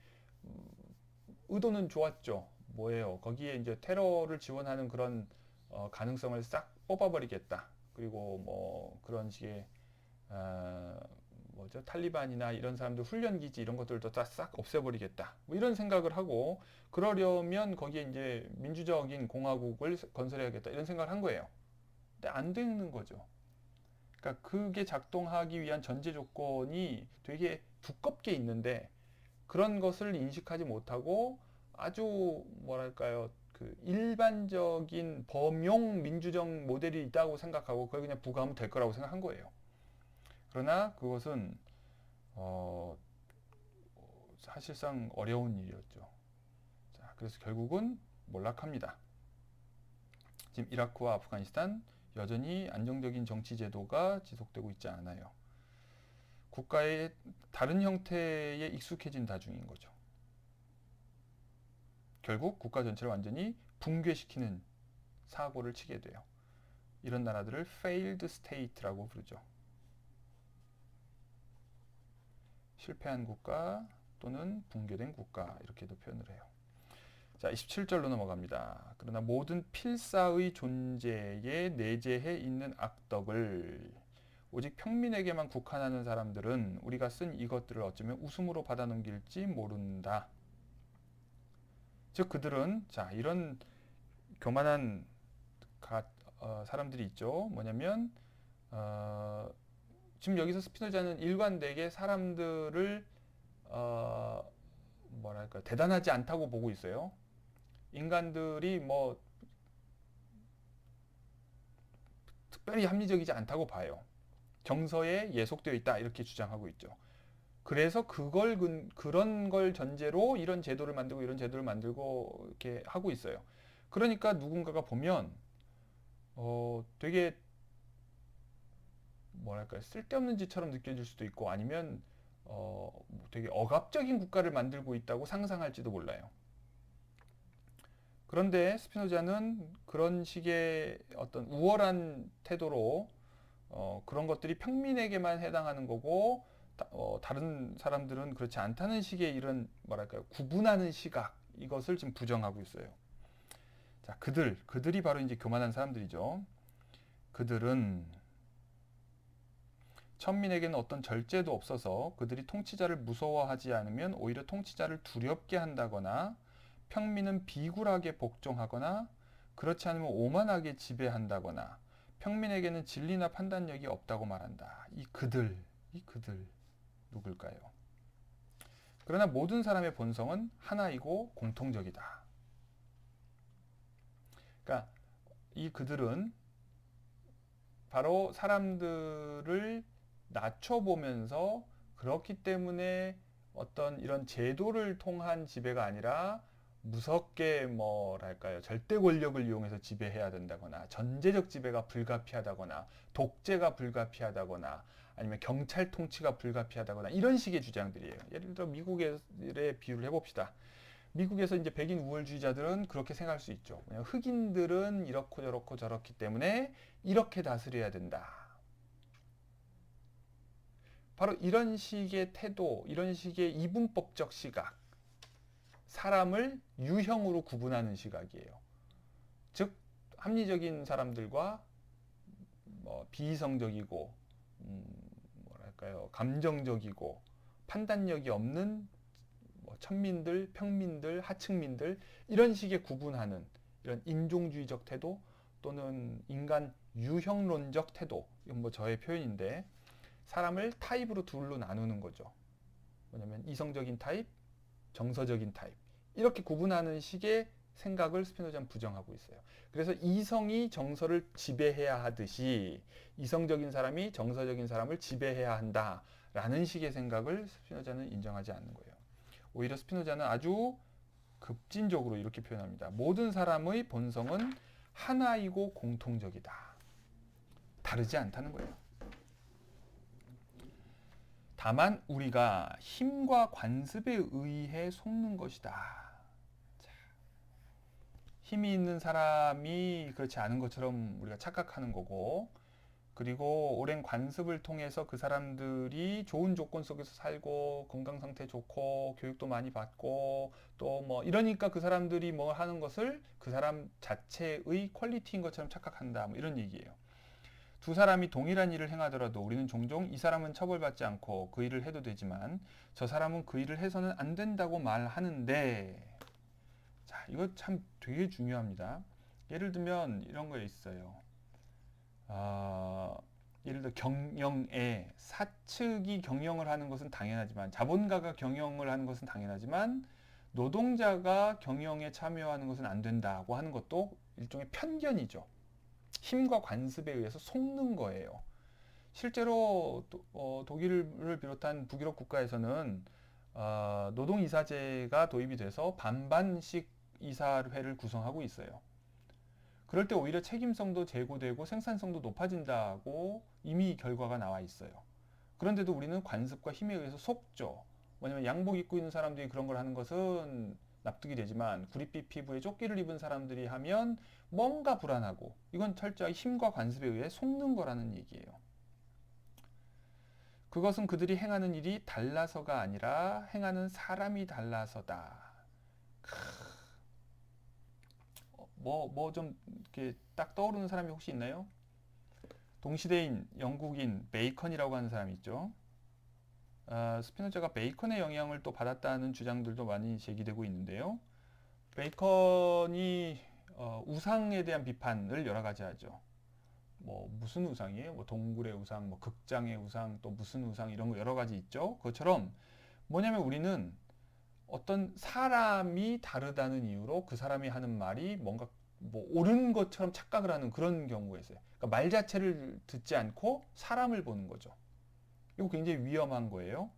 의도는 좋았죠. 뭐예요? 거기에 이제 테러를 지원하는 그런 가능성을 싹 뽑아버리겠다. 그리고 뭐 그런 식의 뭐죠? 탈리반이나 이런 사람들 훈련기지 이런 것들도 다 싹 없애버리겠다. 뭐 이런 생각을 하고 그러려면 거기에 이제 민주적인 공화국을 건설해야겠다. 이런 생각을 한 거예요. 근데 안 되는 거죠. 그러니까 그게 작동하기 위한 전제 조건이 되게 두껍게 있는데 그런 것을 인식하지 못하고 아주 뭐랄까요? 그 일반적인 범용 민주적 모델이 있다고 생각하고 그걸 그냥 부과하면 될 거라고 생각한 거예요. 그러나 그것은 어, 사실상 어려운 일이었죠. 자, 그래서 결국은 몰락합니다. 지금 이라크와 아프가니스탄 여전히 안정적인 정치 제도가 지속되고 있지 않아요. 국가의 다른 형태에 익숙해진 다중인 거죠. 결국 국가 전체를 완전히 붕괴시키는 사고를 치게 돼요. 이런 나라들을 failed state라고 부르죠. 실패한 국가 또는 붕괴된 국가 이렇게도 표현을 해요. 자, 27절로 넘어갑니다. 그러나 모든 필사의 존재에 내재해 있는 악덕을 오직 평민에게만 국한하는 사람들은 우리가 쓴 이것들을 어쩌면 웃음으로 받아넘길지 모른다. 즉 그들은 자 이런 교만한 사람들이 있죠. 뭐냐면 지금 여기서 스피노자는 일관되게 사람들을 뭐랄까 대단하지 않다고 보고 있어요. 인간들이 뭐 특별히 합리적이지 않다고 봐요. 정서에 예속되어 있다 이렇게 주장하고 있죠. 그래서 그런 걸 전제로 이런 제도를 만들고 이런 제도를 만들고 이렇게 하고 있어요. 그러니까 누군가가 보면 되게 뭐랄까요 쓸데없는 짓처럼 느껴질 수도 있고 아니면 되게 억압적인 국가를 만들고 있다고 상상할지도 몰라요. 그런데 스피노자는 그런 식의 어떤 우월한 태도로 그런 것들이 평민에게만 해당하는 거고 다른 사람들은 그렇지 않다는 식의 이런 뭐랄까요 구분하는 시각 이것을 지금 부정하고 있어요. 자, 그들이 바로 이제 교만한 사람들이죠. 그들은 천민에게는 어떤 절제도 없어서 그들이 통치자를 무서워하지 않으면 오히려 통치자를 두렵게 한다거나 평민은 비굴하게 복종하거나 그렇지 않으면 오만하게 지배한다거나 평민에게는 진리나 판단력이 없다고 말한다. 이 그들 누굴까요? 그러나 모든 사람의 본성은 하나이고 공통적이다. 그러니까 이 그들은 바로 사람들을 낮춰보면서 그렇기 때문에 어떤 이런 제도를 통한 지배가 아니라 무섭게 뭐랄까요, 절대 권력을 이용해서 지배해야 된다거나, 전제적 지배가 불가피하다거나, 독재가 불가피하다거나, 아니면 경찰 통치가 불가피하다거나, 이런 식의 주장들이에요. 예를 들어 미국의 비유를 해봅시다. 미국에서 이제 백인 우월주의자들은 그렇게 생각할 수 있죠. 흑인들은 이렇고 저렇고 저렇기 때문에 이렇게 다스려야 된다. 바로 이런 식의 태도, 이런 식의 이분법적 시각, 사람을 유형으로 구분하는 시각이에요. 즉, 합리적인 사람들과 비이성적이고, 뭐랄까요, 감정적이고, 판단력이 없는 천민들, 평민들, 하층민들, 이런 식의 구분하는 이런 인종주의적 태도 또는 인간 유형론적 태도, 이건 저의 표현인데, 사람을 타입으로 둘로 나누는 거죠. 뭐냐면 이성적인 타입, 정서적인 타입, 이렇게 구분하는 식의 생각을 스피노자는 부정하고 있어요. 그래서 이성이 정서를 지배해야 하듯이 이성적인 사람이 정서적인 사람을 지배해야 한다라는 식의 생각을 스피노자는 인정하지 않는 거예요. 오히려 스피노자는 아주 급진적으로 이렇게 표현합니다. 모든 사람의 본성은 하나이고 공통적이다. 다르지 않다는 거예요. 다만 우리가 힘과 관습에 의해 속는 것이다. 힘이 있는 사람이 그렇지 않은 것처럼 우리가 착각하는 거고, 그리고 오랜 관습을 통해서 그 사람들이 좋은 조건 속에서 살고 건강 상태 좋고 교육도 많이 받고 또 뭐 이러니까 그 사람들이 뭐 하는 것을 그 사람 자체의 퀄리티인 것처럼 착각한다, 뭐 이런 얘기예요. 두 사람이 동일한 일을 행하더라도 우리는 종종 이 사람은 처벌받지 않고 그 일을 해도 되지만 저 사람은 그 일을 해서는 안 된다고 말하는데, 자, 이거 참 되게 중요합니다. 예를 들면 이런 거 있어요. 예를 들어 경영에 사측이 경영을 하는 것은 당연하지만, 자본가가 경영을 하는 것은 당연하지만 노동자가 경영에 참여하는 것은 안 된다고 하는 것도 일종의 편견이죠. 힘과 관습에 의해서 속는 거예요. 실제로 독일을 비롯한 북유럽 국가에서는 노동이사제가 도입이 돼서 반반씩 이사회를 구성하고 있어요. 그럴 때 오히려 책임성도 제고되고 생산성도 높아진다고 이미 결과가 나와 있어요. 그런데도 우리는 관습과 힘에 의해서 속죠. 왜냐면 양복 입고 있는 사람들이 그런 걸 하는 것은 납득이 되지만 구릿빛 피부에 조끼를 입은 사람들이 하면 뭔가 불안하고, 이건 철저히 힘과 관습에 의해 속는 거라는 얘기예요. 그것은 그들이 행하는 일이 달라서가 아니라 행하는 사람이 달라서다. 뭐 좀 이렇게 딱 떠오르는 사람이 혹시 있나요? 동시대인 영국인 베이컨이라고 하는 사람이 있죠. 스피노자가 베이컨의 영향을 또 받았다는 주장들도 많이 제기되고 있는데요. 베이컨이 우상에 대한 비판을 여러 가지 하죠. 뭐 무슨 우상이에요? 뭐 동굴의 우상, 뭐 극장의 우상, 또 무슨 우상, 이런 거 여러 가지 있죠. 그것처럼 뭐냐면 우리는 어떤 사람이 다르다는 이유로 그 사람이 하는 말이 뭔가 뭐 옳은 것처럼 착각을 하는 그런 경우가 있어요. 그러니까 말 자체를 듣지 않고 사람을 보는 거죠. 이거 굉장히 위험한 거예요.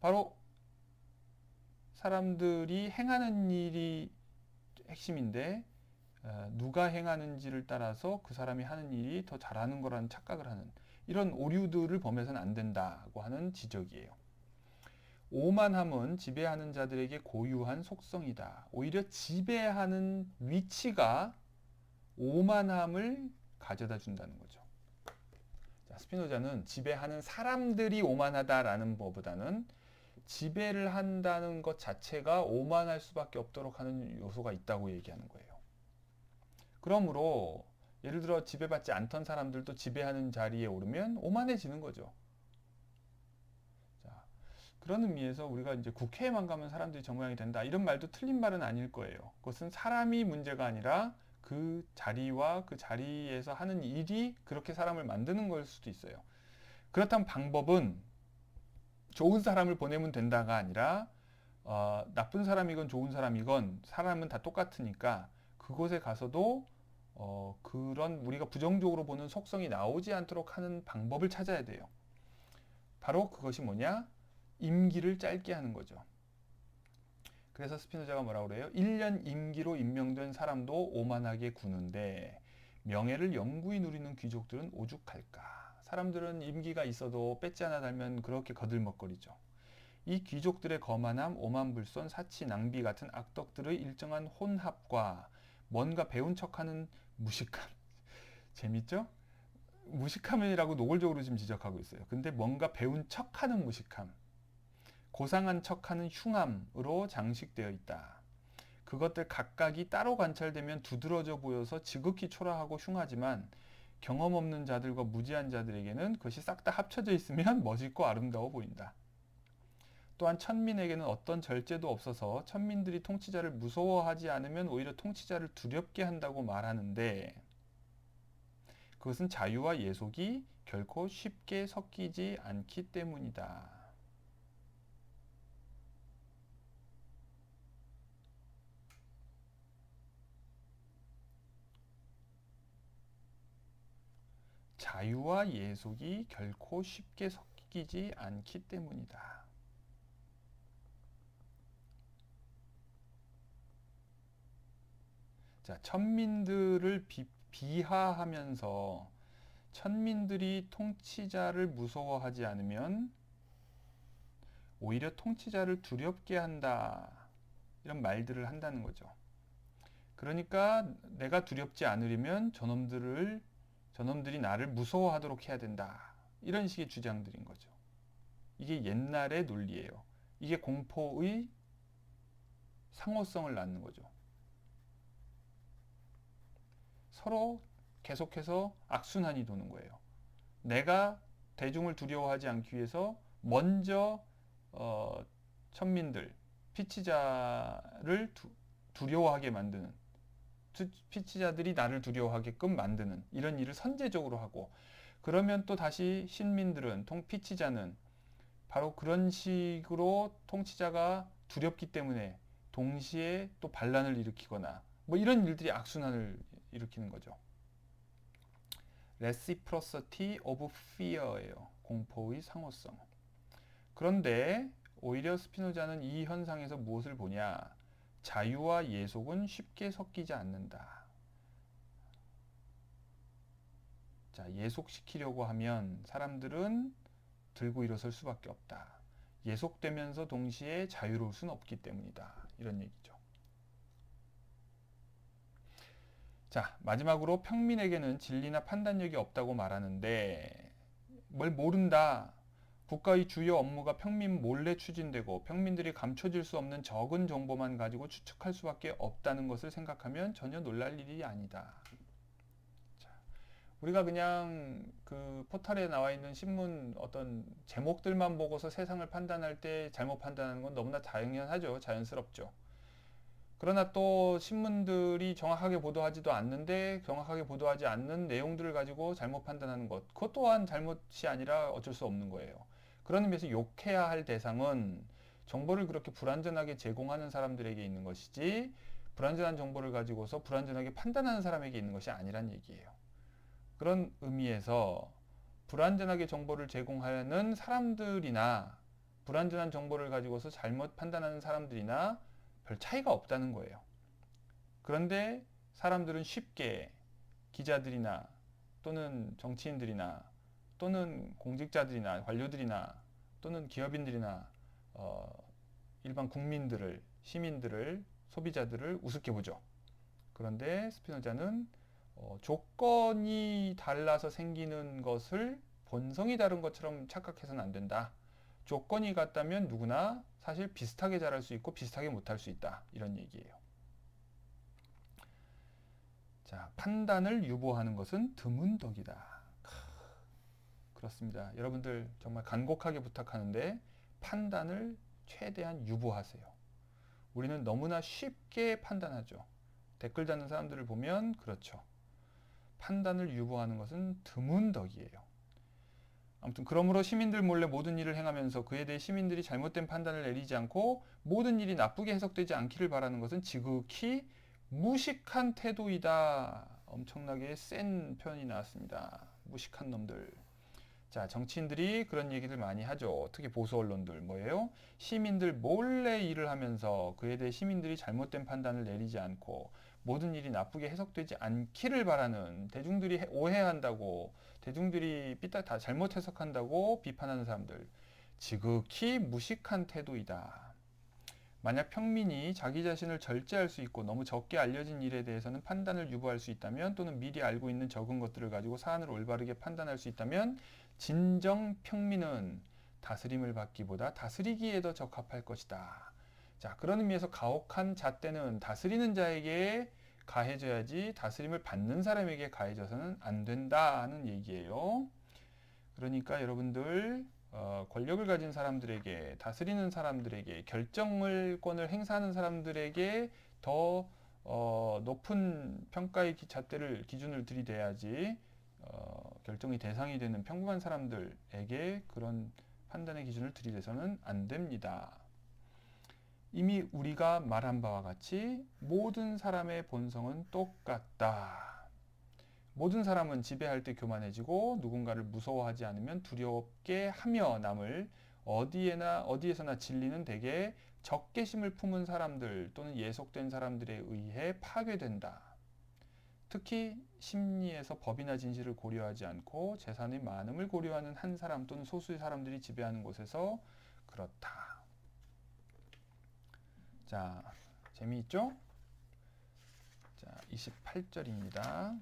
바로 사람들이 행하는 일이 핵심인데 누가 행하는지를 따라서 그 사람이 하는 일이 더 잘하는 거라는 착각을 하는 이런 오류들을 범해서는 안 된다고 하는 지적이에요. 오만함은 지배하는 자들에게 고유한 속성이다. 오히려 지배하는 위치가 오만함을 가져다 준다는 거죠. 자, 스피노자는 지배하는 사람들이 오만하다라는 것보다는 지배를 한다는 것 자체가 오만할 수밖에 없도록 하는 요소가 있다고 얘기하는 거예요. 그러므로 예를 들어 지배받지 않던 사람들도 지배하는 자리에 오르면 오만해지는 거죠. 자, 그런 의미에서 우리가 이제 국회에만 가면 사람들이 저 모양이 된다, 이런 말도 틀린 말은 아닐 거예요. 그것은 사람이 문제가 아니라 그 자리와 그 자리에서 하는 일이 그렇게 사람을 만드는 걸 수도 있어요. 그렇다면 방법은 좋은 사람을 보내면 된다가 아니라 나쁜 사람이건 좋은 사람이건 사람은 다 똑같으니까 그곳에 가서도 그런 우리가 부정적으로 보는 속성이 나오지 않도록 하는 방법을 찾아야 돼요. 바로 그것이 뭐냐? 임기를 짧게 하는 거죠. 그래서 스피노자가 뭐라고 그래요? 1년 임기로 임명된 사람도 오만하게 구는데 명예를 영구히 누리는 귀족들은 오죽할까? 사람들은 임기가 있어도 배지 하나 달면 그렇게 거들먹거리죠. 이 귀족들의 거만함, 오만불손, 사치, 낭비 같은 악덕들의 일정한 혼합과 뭔가 배운 척하는 무식함. 재밌죠? 무식함이라고 노골적으로 지금 지적하고 있어요. 근데 뭔가 배운 척하는 무식함, 고상한 척하는 흉함으로 장식되어 있다. 그것들 각각이 따로 관찰되면 두드러져 보여서 지극히 초라하고 흉하지만 경험 없는 자들과 무지한 자들에게는 그것이 싹 다 합쳐져 있으면 멋있고 아름다워 보인다. 또한 천민에게는 어떤 절제도 없어서 천민들이 통치자를 무서워하지 않으면 오히려 통치자를 두렵게 한다고 말하는데 그것은 자유와 예속이 결코 쉽게 섞이지 않기 때문이다. 자유와 예속이 결코 쉽게 섞이지 않기 때문이다. 자, 천민들을 비하하면서 천민들이 통치자를 무서워하지 않으면 오히려 통치자를 두렵게 한다. 이런 말들을 한다는 거죠. 그러니까 내가 두렵지 않으려면 저놈들이 나를 무서워하도록 해야 된다. 이런 식의 주장들인 거죠. 이게 옛날의 논리예요. 이게 공포의 상호성을 낳는 거죠. 서로 계속해서 악순환이 도는 거예요. 내가 대중을 두려워하지 않기 위해서 먼저 천민들, 피치자를 두려워하게 만드는, 피치자들이 나를 두려워하게끔 만드는 이런 일을 선제적으로 하고, 그러면 또 다시 신민들은, 피치자는 바로 그런 식으로 통치자가 두렵기 때문에 동시에 또 반란을 일으키거나 뭐 이런 일들이 악순환을 일으키는 거죠. Reciprocity of Fear예요. 공포의 상호성. 그런데 오히려 스피노자는 이 현상에서 무엇을 보냐? 자유와 예속은 쉽게 섞이지 않는다. 자, 예속시키려고 하면 사람들은 들고 일어설 수밖에 없다. 예속되면서 동시에 자유로울 수는 없기 때문이다. 이런 얘기죠. 자, 마지막으로 평민에게는 진리나 판단력이 없다고 말하는데 뭘 모른다. 국가의 주요 업무가 평민 몰래 추진되고 평민들이 감춰질 수 없는 적은 정보만 가지고 추측할 수밖에 없다는 것을 생각하면 전혀 놀랄 일이 아니다. 자, 우리가 그냥 그 포털에 나와 있는 신문 어떤 제목들만 보고서 세상을 판단할 때 잘못 판단하는 건 너무나 당연하죠. 자연스럽죠. 그러나 또 신문들이 정확하게 보도하지도 않는데 정확하게 보도하지 않는 내용들을 가지고 잘못 판단하는 것, 그것 또한 잘못이 아니라 어쩔 수 없는 거예요. 그런 의미에서 욕해야 할 대상은 정보를 그렇게 불완전하게 제공하는 사람들에게 있는 것이지 불완전한 정보를 가지고서 불완전하게 판단하는 사람에게 있는 것이 아니란 얘기예요. 그런 의미에서 불완전하게 정보를 제공하는 사람들이나 불완전한 정보를 가지고서 잘못 판단하는 사람들이나 별 차이가 없다는 거예요. 그런데 사람들은 쉽게 기자들이나 또는 정치인들이나 또는 공직자들이나 관료들이나 또는 기업인들이나 일반 국민들을, 시민들을, 소비자들을 우습게 보죠. 그런데 스피노자는 조건이 달라서 생기는 것을 본성이 다른 것처럼 착각해서는 안 된다. 조건이 같다면 누구나 사실 비슷하게 잘할 수 있고 비슷하게 못할 수 있다. 이런 얘기예요. 자, 판단을 유보하는 것은 드문덕이다. 그렇습니다. 여러분들 정말 간곡하게 부탁하는데 판단을 최대한 유보하세요. 우리는 너무나 쉽게 판단하죠. 댓글 다는 사람들을 보면 그렇죠. 판단을 유보하는 것은 드문덕이에요. 아무튼 그러므로 시민들 몰래 모든 일을 행하면서 그에 대해 시민들이 잘못된 판단을 내리지 않고 모든 일이 나쁘게 해석되지 않기를 바라는 것은 지극히 무식한 태도이다. 엄청나게 센 표현이 나왔습니다. 무식한 놈들. 자, 정치인들이 그런 얘기들 많이 하죠. 특히 보수 언론들 뭐예요? 시민들 몰래 일을 하면서 그에 대해 시민들이 잘못된 판단을 내리지 않고 모든 일이 나쁘게 해석되지 않기를 바라는, 대중들이 오해한다고, 대중들이 삐딱 다 잘못 해석한다고 비판하는 사람들, 지극히 무식한 태도이다. 만약 평민이 자기 자신을 절제할 수 있고 너무 적게 알려진 일에 대해서는 판단을 유보할 수 있다면, 또는 미리 알고 있는 적은 것들을 가지고 사안을 올바르게 판단할 수 있다면, 진정 평민은 다스림을 받기보다 다스리기에 더 적합할 것이다. 자, 그런 의미에서 가혹한 잣대는 다스리는 자에게 가해져야지 다스림을 받는 사람에게 가해져서는 안 된다는 얘기예요. 그러니까 여러분들 권력을 가진 사람들에게, 다스리는 사람들에게, 결정권을 행사하는 사람들에게 더 높은 평가의 잣대를, 기준을 들이대야지 결정의 대상이 되는 평범한 사람들에게 그런 판단의 기준을 들이대서는 안 됩니다. 이미 우리가 말한 바와 같이 모든 사람의 본성은 똑같다. 모든 사람은 지배할 때 교만해지고 누군가를 무서워하지 않으면 두렵게 하며 남을 어디에서나 진리는 대개 적개심을 품은 사람들 또는 예속된 사람들에 의해 파괴된다. 특히 심리에서 법이나 진실을 고려하지 않고 재산의 많음을 고려하는 한 사람 또는 소수의 사람들이 지배하는 곳에서 그렇다. 자, 재미있죠? 자, 28절입니다.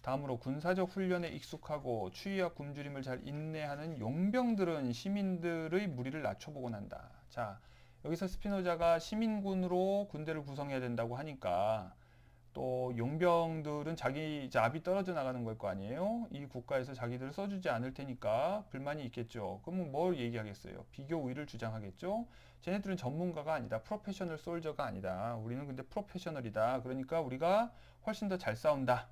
다음으로 군사적 훈련에 익숙하고 추위와 굶주림을 잘 인내하는 용병들은 시민들의 무리를 낮춰보곤 한다. 자, 여기서 스피노자가 시민군으로 군대를 구성해야 된다고 하니까 또 용병들은 자기 압이 떨어져 나가는 걸 거 아니에요? 이 국가에서 자기들을 써주지 않을 테니까 불만이 있겠죠. 그러면 뭘 얘기하겠어요? 비교 우위를 주장하겠죠? 쟤네들은 전문가가 아니다. 프로페셔널 솔저가 아니다. 우리는 근데 프로페셔널이다. 그러니까 우리가 훨씬 더 잘 싸운다.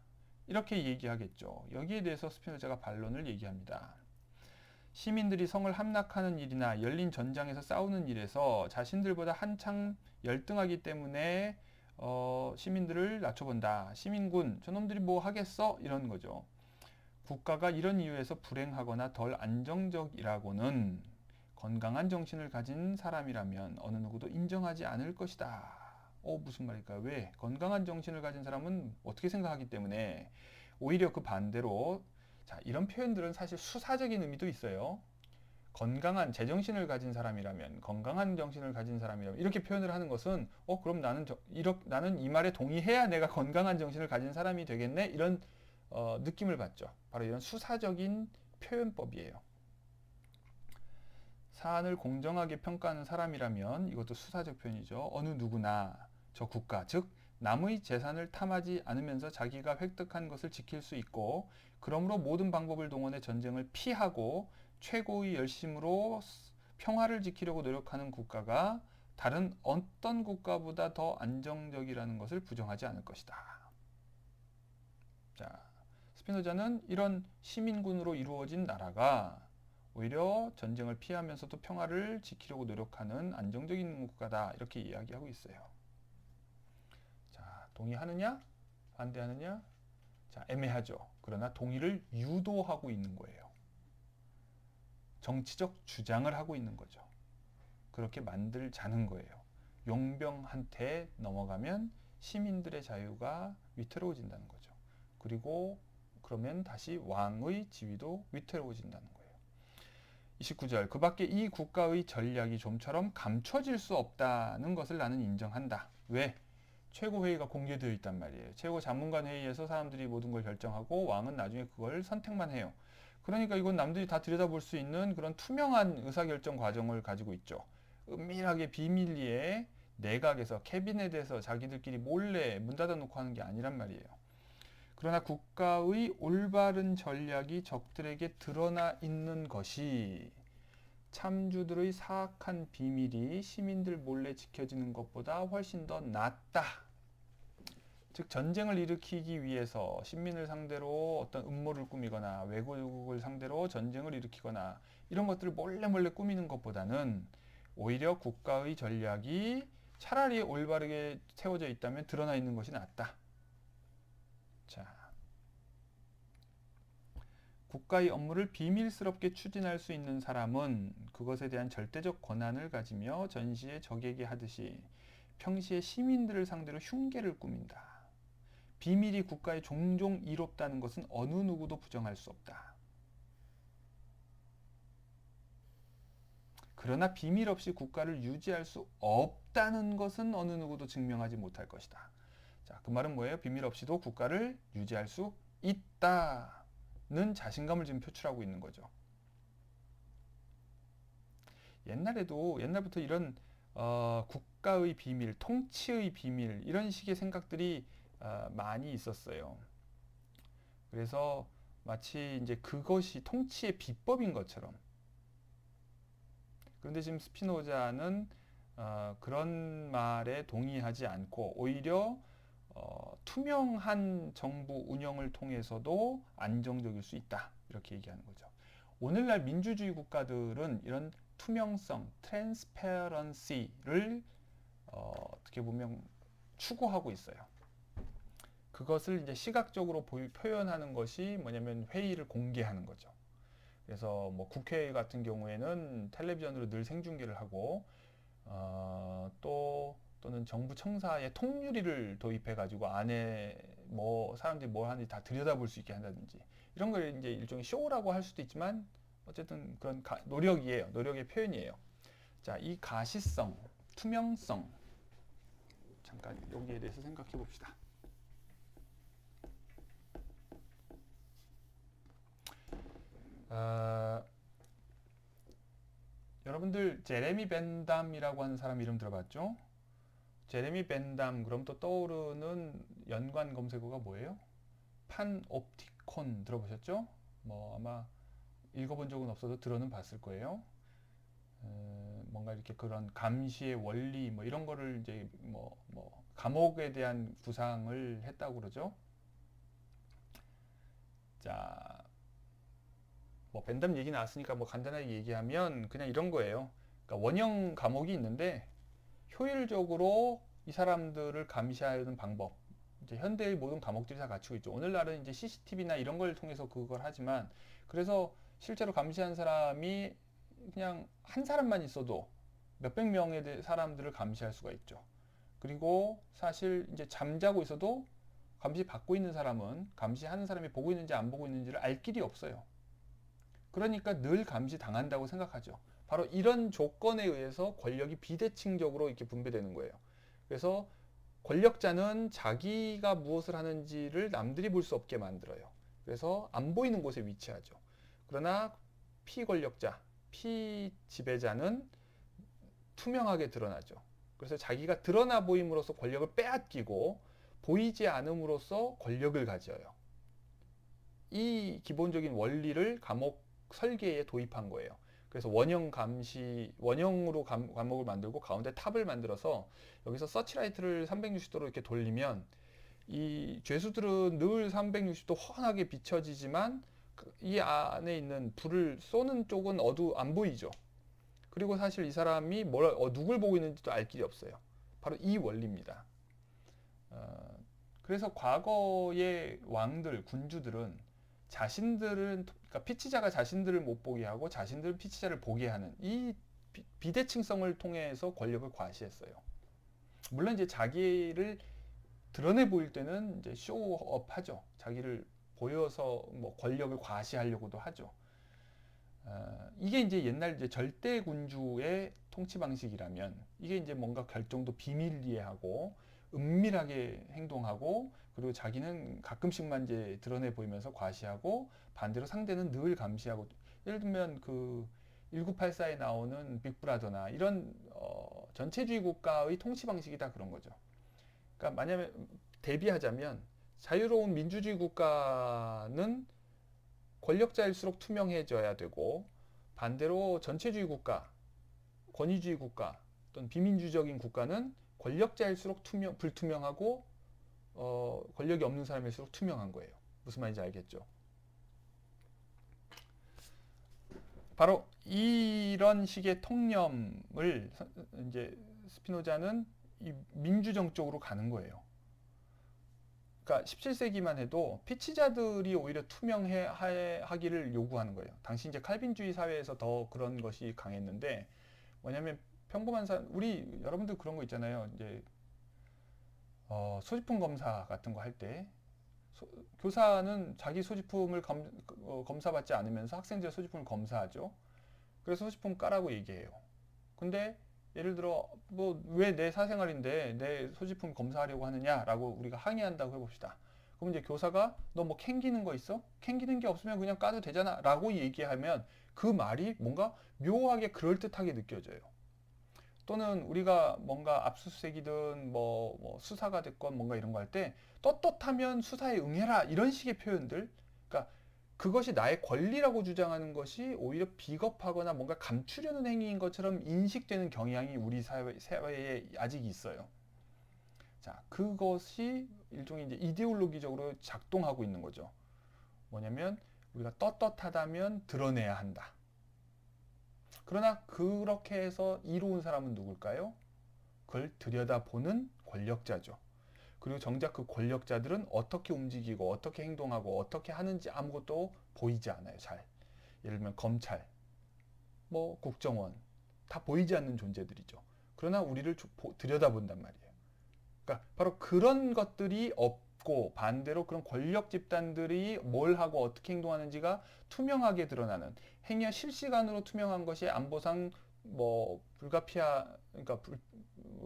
이렇게 얘기하겠죠. 여기에 대해서 스피노자가 반론을 얘기합니다. 시민들이 성을 함락하는 일이나 열린 전장에서 싸우는 일에서 자신들보다 한창 열등하기 때문에 시민들을 낮춰본다. 시민군, 저놈들이 뭐 하겠어? 이런 거죠. 국가가 이런 이유에서 불행하거나 덜 안정적이라고는 건강한 정신을 가진 사람이라면 어느 누구도 인정하지 않을 것이다. 무슨 말일까요? 왜? 건강한 정신을 가진 사람은 어떻게 생각하기 때문에, 오히려 그 반대로, 자, 이런 표현들은 사실 수사적인 의미도 있어요. 건강한 제정신을 가진 사람이라면, 건강한 정신을 가진 사람이라면, 이렇게 표현을 하는 것은 그럼 나는 이 말에 동의해야 내가 건강한 정신을 가진 사람이 되겠네? 이런 느낌을 받죠. 바로 이런 수사적인 표현법이에요. 사안을 공정하게 평가하는 사람이라면, 이것도 수사적 표현이죠. 어느 누구나 저 국가, 즉 남의 재산을 탐하지 않으면서 자기가 획득한 것을 지킬 수 있고, 그러므로 모든 방법을 동원해 전쟁을 피하고 최고의 열심으로 평화를 지키려고 노력하는 국가가 다른 어떤 국가보다 더 안정적이라는 것을 부정하지 않을 것이다. 자, 스피노자는 이런 시민군으로 이루어진 나라가 오히려 전쟁을 피하면서도 평화를 지키려고 노력하는 안정적인 국가다, 이렇게 이야기하고 있어요. 자, 동의하느냐? 반대하느냐? 자, 애매하죠. 그러나 동의를 유도하고 있는 거예요. 정치적 주장을 하고 있는 거죠. 그렇게 만들자는 거예요. 용병한테 넘어가면 시민들의 자유가 위태로워진다는 거죠. 그리고 그러면 다시 왕의 지위도 위태로워진다는 거예요. 29절, 그 밖에 이 국가의 전략이 좀처럼 감춰질 수 없다는 것을 나는 인정한다. 왜? 최고회의가 공개되어 있단 말이에요. 최고 자문관 회의에서 사람들이 모든 걸 결정하고 왕은 나중에 그걸 선택만 해요. 그러니까 이건 남들이 다 들여다볼 수 있는 그런 투명한 의사결정 과정을 가지고 있죠. 은밀하게 비밀리에 내각에서, 캐비넷에서 자기들끼리 몰래 문 닫아놓고 하는 게 아니란 말이에요. 그러나 국가의 올바른 전략이 적들에게 드러나 있는 것이 참주들의 사악한 비밀이 시민들 몰래 지켜지는 것보다 훨씬 더 낫다. 즉 전쟁을 일으키기 위해서 신민을 상대로 어떤 음모를 꾸미거나 외국을 상대로 전쟁을 일으키거나 이런 것들을 몰래 꾸미는 것보다는 오히려 국가의 전략이 차라리 올바르게 세워져 있다면 드러나 있는 것이 낫다. 자, 국가의 업무를 비밀스럽게 추진할 수 있는 사람은 그것에 대한 절대적 권한을 가지며 전시에 적에게 하듯이 평시에 시민들을 상대로 흉계를 꾸민다. 비밀이 국가에 종종 이롭다는 것은 어느 누구도 부정할 수 없다. 그러나 비밀 없이 국가를 유지할 수 없다는 것은 어느 누구도 증명하지 못할 것이다. 자, 그 말은 뭐예요? 비밀 없이도 국가를 유지할 수 있다는 자신감을 지금 표출하고 있는 거죠. 옛날부터 이런 국가의 비밀, 통치의 비밀 이런 식의 생각들이 많이 있었어요. 그래서 마치 이제 그것이 통치의 비법인 것처럼. 그런데 지금 스피노자는 그런 말에 동의하지 않고 오히려 투명한 정부 운영을 통해서도 안정적일 수 있다. 이렇게 얘기하는 거죠. 오늘날 민주주의 국가들은 이런 투명성, transparency를 어떻게 보면 추구하고 있어요. 그것을 이제 시각적으로 표현하는 것이 뭐냐면 회의를 공개하는 거죠. 그래서 뭐 국회 같은 경우에는 텔레비전으로 늘 생중계를 하고 또는 정부 청사에 통유리를 도입해 가지고 안에 뭐 사람들이 뭘 하는지 다 들여다볼 수 있게 한다든지 이런 걸 이제 일종의 쇼라고 할 수도 있지만 어쨌든 그런 노력이에요. 노력의 표현이에요. 자, 이 가시성, 투명성 잠깐 여기에 대해서 생각해 봅시다. 여러분들 제레미 벤담이라고 하는 사람 이름 들어봤죠? 제레미 벤담 그럼 또 떠오르는 연관 검색어가 뭐예요? 판옵티콘 들어보셨죠? 뭐 아마 읽어본 적은 없어도 들어는 봤을 거예요. 뭔가 이렇게 그런 감시의 원리 뭐 이런 거를 이제 뭐 감옥에 대한 구상을 했다고 그러죠. 자, 뭐 벤담 얘기 나왔으니까 뭐 간단하게 얘기하면 그냥 이런 거예요. 그러니까 원형 감옥이 있는데 효율적으로 이 사람들을 감시하는 방법. 이제 현대의 모든 감옥들이 다 갖추고 있죠. 오늘날은 이제 CCTV나 이런 걸 통해서 그걸 하지만 그래서 실제로 감시한 사람이 그냥 한 사람만 있어도 몇백 명의 사람들을 감시할 수가 있죠. 그리고 사실 이제 잠자고 있어도 감시 받고 있는 사람은 감시하는 사람이 보고 있는지 안 보고 있는지를 알 길이 없어요. 그러니까 늘 감시 당한다고 생각하죠. 바로 이런 조건에 의해서 권력이 비대칭적으로 이렇게 분배되는 거예요. 그래서 권력자는 자기가 무엇을 하는지를 남들이 볼 수 없게 만들어요. 그래서 안 보이는 곳에 위치하죠. 그러나 피권력자, 피지배자는 투명하게 드러나죠. 그래서 자기가 드러나 보임으로써 권력을 빼앗기고 보이지 않음으로써 권력을 가져요. 이 기본적인 원리를 감옥 설계에 도입한 거예요. 그래서 원형으로 감옥을 만들고 가운데 탑을 만들어서 여기서 서치라이트를 360도로 이렇게 돌리면 이 죄수들은 늘 360도 훤하게 비춰지지만 이 안에 있는 불을 쏘는 쪽은 안 보이죠. 그리고 사실 이 사람이 누굴 보고 있는지도 알 길이 없어요. 바로 이 원리입니다. 그래서 과거의 왕들, 군주들은 그러니까 피치자가 자신들을 못 보게 하고 자신들은 피치자를 보게 하는 이 비대칭성을 통해서 권력을 과시했어요. 물론 이제 자기를 드러내 보일 때는 이제 쇼업 하죠. 자기를 보여서 뭐 권력을 과시하려고도 하죠. 이게 이제 옛날 이제 절대 군주의 통치 방식이라면 이게 이제 뭔가 결정도 비밀리에 하고 은밀하게 행동하고 그리고 자기는 가끔씩만 이제 드러내 보이면서 과시하고 반대로 상대는 늘 감시하고 예를 들면 그 1984에 나오는 빅브라더나 이런 전체주의 국가의 통치 방식이 다 그런 거죠. 그러니까 만약에 대비하자면 자유로운 민주주의 국가는 권력자일수록 투명해져야 되고 반대로 전체주의 국가, 권위주의 국가 또는 비민주적인 국가는 권력자일수록 불투명하고 권력이 없는 사람일수록 투명한 거예요. 무슨 말인지 알겠죠? 바로 이런 식의 통념을 이제 스피노자는 이 민주정 쪽으로 가는 거예요. 그러니까 17세기만 해도 피치자들이 오히려 투명하기를 요구하는 거예요. 당시 이제 칼빈주의 사회에서 더 그런 것이 강했는데 뭐냐면 평범한 사람, 우리 여러분들 그런 거 있잖아요. 이제 소지품 검사 같은 거 할 때 교사는 자기 소지품을 검사받지 않으면서 학생들의 소지품을 검사하죠. 그래서 소지품 까라고 얘기해요. 근데 예를 들어 뭐 왜 내 사생활인데 내 소지품 검사하려고 하느냐라고 우리가 항의한다고 해봅시다. 그럼 이제 교사가 너 뭐 캥기는 거 있어? 캥기는 게 없으면 그냥 까도 되잖아 라고 얘기하면 그 말이 뭔가 묘하게 그럴듯하게 느껴져요. 또는 우리가 뭔가 압수수색이든 뭐 수사가 됐건 뭔가 이런 거 할 때 떳떳하면 수사에 응해라 이런 식의 표현들, 그러니까 그것이 나의 권리라고 주장하는 것이 오히려 비겁하거나 뭔가 감추려는 행위인 것처럼 인식되는 경향이 우리 사회에 아직 있어요. 자, 그것이 일종의 이제 이데올로기적으로 작동하고 있는 거죠. 뭐냐면 우리가 떳떳하다면 드러내야 한다. 그러나 그렇게 해서 이로운 사람은 누굴까요? 그걸 들여다보는 권력자죠. 그리고 정작 그 권력자들은 어떻게 움직이고 어떻게 행동하고 어떻게 하는지 아무것도 보이지 않아요. 잘. 예를 들면 검찰, 뭐 국정원 다 보이지 않는 존재들이죠. 그러나 우리를 들여다본단 말이에요. 그러니까 바로 그런 것들이 없고 반대로 그런 권력 집단들이 뭘 하고 어떻게 행동하는지가 투명하게 드러나는, 행여 실시간으로 투명한 것이 안보상 뭐 그러니까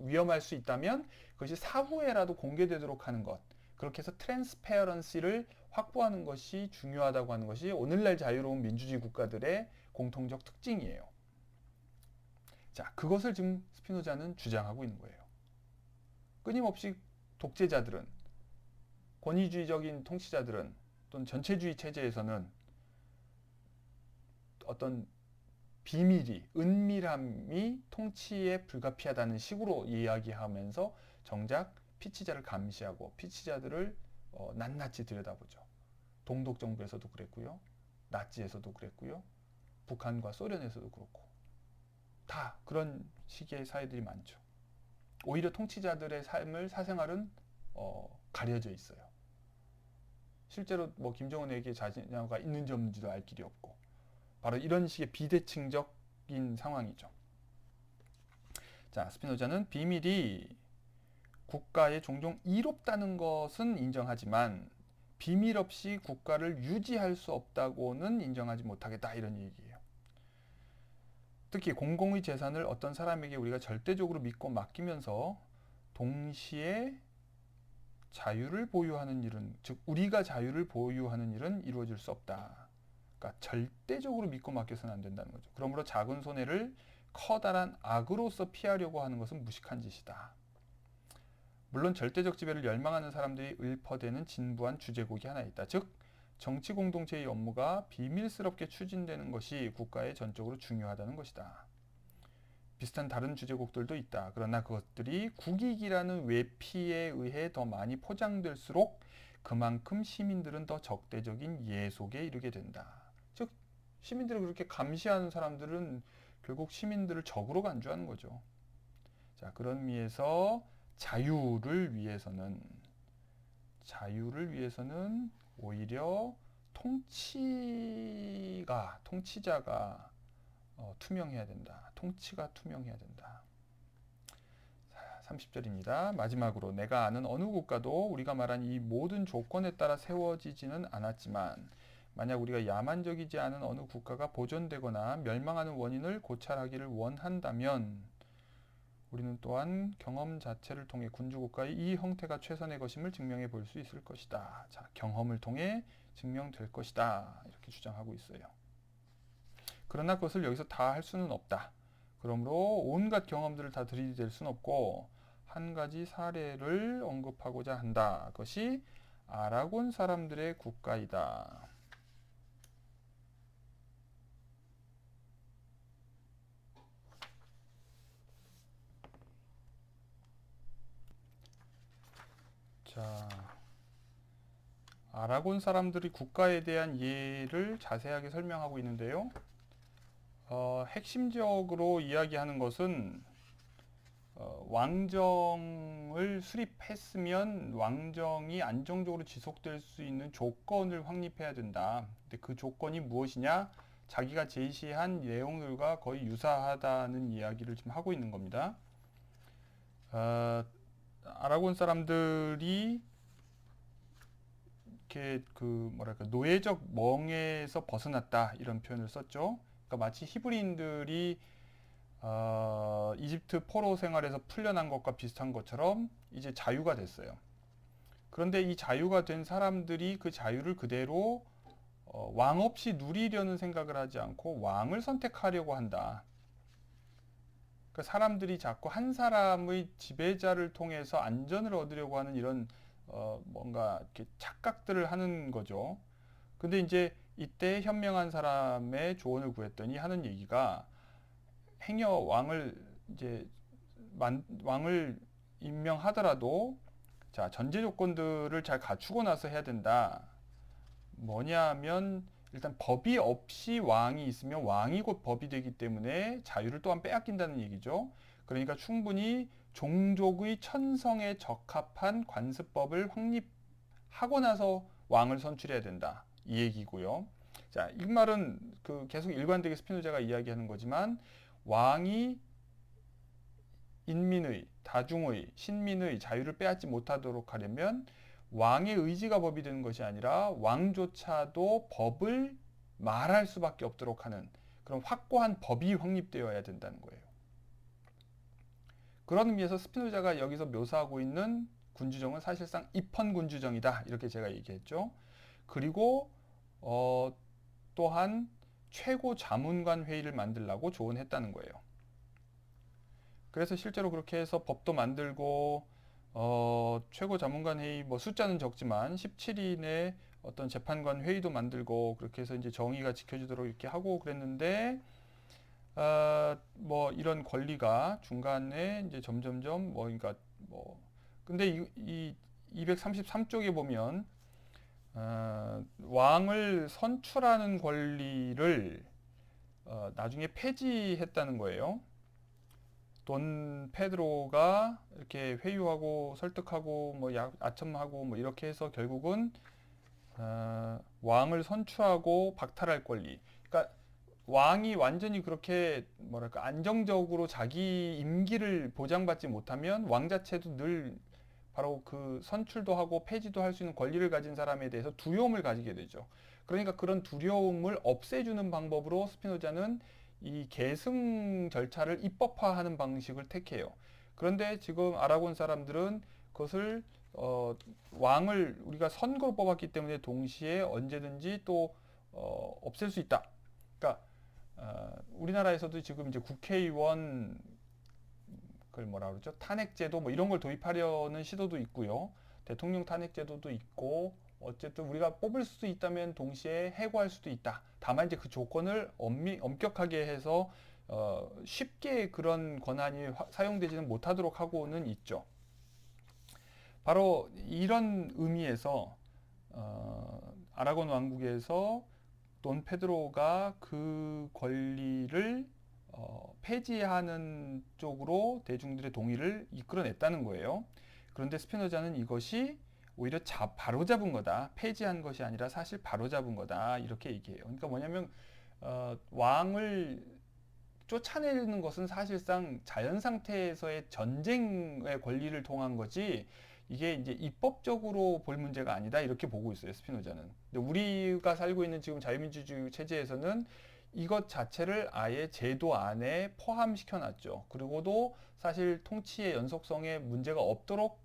위험할 수 있다면 그것이 사후에라도 공개되도록 하는 것, 그렇게 해서 트랜스페어런시를 확보하는 것이 중요하다고 하는 것이 오늘날 자유로운 민주주의 국가들의 공통적 특징이에요. 자, 그것을 지금 스피노자는 주장하고 있는 거예요. 끊임없이 독재자들은, 권위주의적인 통치자들은 또는 전체주의 체제에서는 어떤 비밀이, 은밀함이 통치에 불가피하다는 식으로 이야기하면서 정작 피치자를 감시하고 피치자들을 낱낱이 들여다보죠. 동독 정부에서도 그랬고요. 나치에서도 그랬고요. 북한과 소련에서도 그렇고 다 그런 식의 사회들이 많죠. 오히려 통치자들의 삶을, 사생활은 가려져 있어요. 실제로 뭐 김정은에게 자녀가 있는지 없는지도 알 길이 없고, 바로 이런 식의 비대칭적인 상황이죠. 자, 스피노자는 비밀이 국가에 종종 이롭다는 것은 인정하지만 비밀 없이 국가를 유지할 수 없다고는 인정하지 못하겠다, 이런 얘기예요. 특히 공공의 재산을 어떤 사람에게 우리가 절대적으로 믿고 맡기면서 동시에 자유를 보유하는 일은, 즉 우리가 자유를 보유하는 일은 이루어질 수 없다. 그러니까 절대적으로 믿고 맡겨서는 안 된다는 거죠. 그러므로 작은 손해를 커다란 악으로서 피하려고 하는 것은 무식한 짓이다. 물론 절대적 지배를 열망하는 사람들이 읊어대는 진부한 주제곡이 하나 있다. 즉 정치 공동체의 업무가 비밀스럽게 추진되는 것이 국가에 전적으로 중요하다는 것이다. 비슷한 다른 주제곡들도 있다. 그러나 그것들이 국익이라는 외피에 의해 더 많이 포장될수록 그만큼 시민들은 더 적대적인 예속에 이르게 된다. 즉 시민들을 그렇게 감시하는 사람들은 결국 시민들을 적으로 간주하는 거죠. 자, 그런 의미에서 자유를 위해서는 오히려 통치자가 투명해야 된다. 통치가 투명해야 된다. 30절입니다. 마지막으로 내가 아는 어느 국가도 우리가 말한 이 모든 조건에 따라 세워지지는 않았지만 만약 우리가 야만적이지 않은 어느 국가가 보존되거나 멸망하는 원인을 고찰하기를 원한다면 우리는 또한 경험 자체를 통해 군주국가의 이 형태가 최선의 것임을 증명해 볼 수 있을 것이다. 자, 경험을 통해 증명될 것이다. 이렇게 주장하고 있어요. 그러나 그것을 여기서 다 할 수는 없다. 그러므로 온갖 경험들을 다 들이댈 수는 없고 한 가지 사례를 언급하고자 한다. 그것이 아라곤 사람들의 국가이다. 자, 아라곤 사람들이 국가에 대한 예를 자세하게 설명하고 있는데요. 핵심적으로 이야기하는 것은 왕정을 수립했으면 왕정이 안정적으로 지속될 수 있는 조건을 확립해야 된다. 근데 그 조건이 무엇이냐? 자기가 제시한 내용들과 거의 유사하다는 이야기를 지금 하고 있는 겁니다. 아라곤 사람들이 이렇게 그 뭐랄까 노예적 멍에서 벗어났다 이런 표현을 썼죠. 그러니까 마치 히브리인들이 이집트 포로 생활에서 풀려난 것과 비슷한 것처럼 이제 자유가 됐어요. 그런데 이 자유가 된 사람들이 그 자유를 그대로 왕 없이 누리려는 생각을 하지 않고 왕을 선택하려고 한다. 그러니까 사람들이 자꾸 한 사람의 지배자를 통해서 안전을 얻으려고 하는 이런 뭔가 이렇게 착각들을 하는 거죠. 근데 이제 이때 현명한 사람의 조언을 구했더니 하는 얘기가 행여 왕을 임명하더라도 자, 전제 조건들을 잘 갖추고 나서 해야 된다. 뭐냐면 일단 법이 없이 왕이 있으면 왕이 곧 법이 되기 때문에 자유를 또한 빼앗긴다는 얘기죠. 그러니까 충분히 종족의 천성에 적합한 관습법을 확립하고 나서 왕을 선출해야 된다. 이 얘기고요. 자, 이 말은 그 계속 일관되게 스피노자가 이야기하는 거지만 왕이 인민의, 다중의, 신민의 자유를 빼앗지 못하도록 하려면 왕의 의지가 법이 되는 것이 아니라 왕조차도 법을 말할 수밖에 없도록 하는 그런 확고한 법이 확립되어야 된다는 거예요. 그런 의미에서 스피노자가 여기서 묘사하고 있는 군주정은 사실상 입헌 군주정이다. 이렇게 제가 얘기했죠. 그리고 또한 최고 자문관 회의를 만들라고 조언했다는 거예요. 그래서 실제로 그렇게 해서 법도 만들고 최고 자문관 회의 뭐 숫자는 적지만 17인의 어떤 재판관 회의도 만들고 그렇게 해서 이제 정의가 지켜지도록 이렇게 하고 그랬는데 뭐 이런 권리가 중간에 이제 점점점 뭐 그러니까 뭐 근데 이 233쪽에 보면 왕을 선출하는 권리를 나중에 폐지했다는 거예요. 돈 페드로가 이렇게 회유하고 설득하고 뭐 아첨하고 뭐 이렇게 해서 결국은 왕을 선출하고 박탈할 권리. 그러니까 왕이 완전히 그렇게 뭐랄까 안정적으로 자기 임기를 보장받지 못하면 왕 자체도 늘 바로 그 선출도 하고 폐지도 할 수 있는 권리를 가진 사람에 대해서 두려움을 가지게 되죠. 그러니까 그런 두려움을 없애주는 방법으로 스피노자는 이 계승 절차를 입법화하는 방식을 택해요. 그런데 지금 아라곤 사람들은 그것을 왕을 우리가 선거로 뽑았기 때문에 동시에 언제든지 또 없앨 수 있다. 그러니까 우리나라에서도 지금 이제 국회의원 그걸 뭐라 그러죠? 탄핵제도 뭐 이런 걸 도입하려는 시도도 있고요. 대통령 탄핵제도도 있고 어쨌든 우리가 뽑을 수 있다면 동시에 해고할 수도 있다. 다만 이제 그 조건을 엄격하게 해서 쉽게 그런 권한이 사용되지는 못하도록 하고는 있죠. 바로 이런 의미에서 아라곤 왕국에서 돈 페드로가 그 권리를 폐지하는 쪽으로 대중들의 동의를 이끌어냈다는 거예요. 그런데 스피노자는 이것이 오히려 바로잡은 거다. 폐지한 것이 아니라 사실 바로잡은 거다. 이렇게 얘기해요. 그러니까 뭐냐면 왕을 쫓아내는 것은 사실상 자연 상태에서의 전쟁의 권리를 통한 거지 이게 이제 입법적으로 볼 문제가 아니다. 이렇게 보고 있어요. 스피노자는. 근데 우리가 살고 있는 지금 자유민주주의 체제에서는 이것 자체를 아예 제도 안에 포함시켜 놨죠. 그리고도 사실 통치의 연속성에 문제가 없도록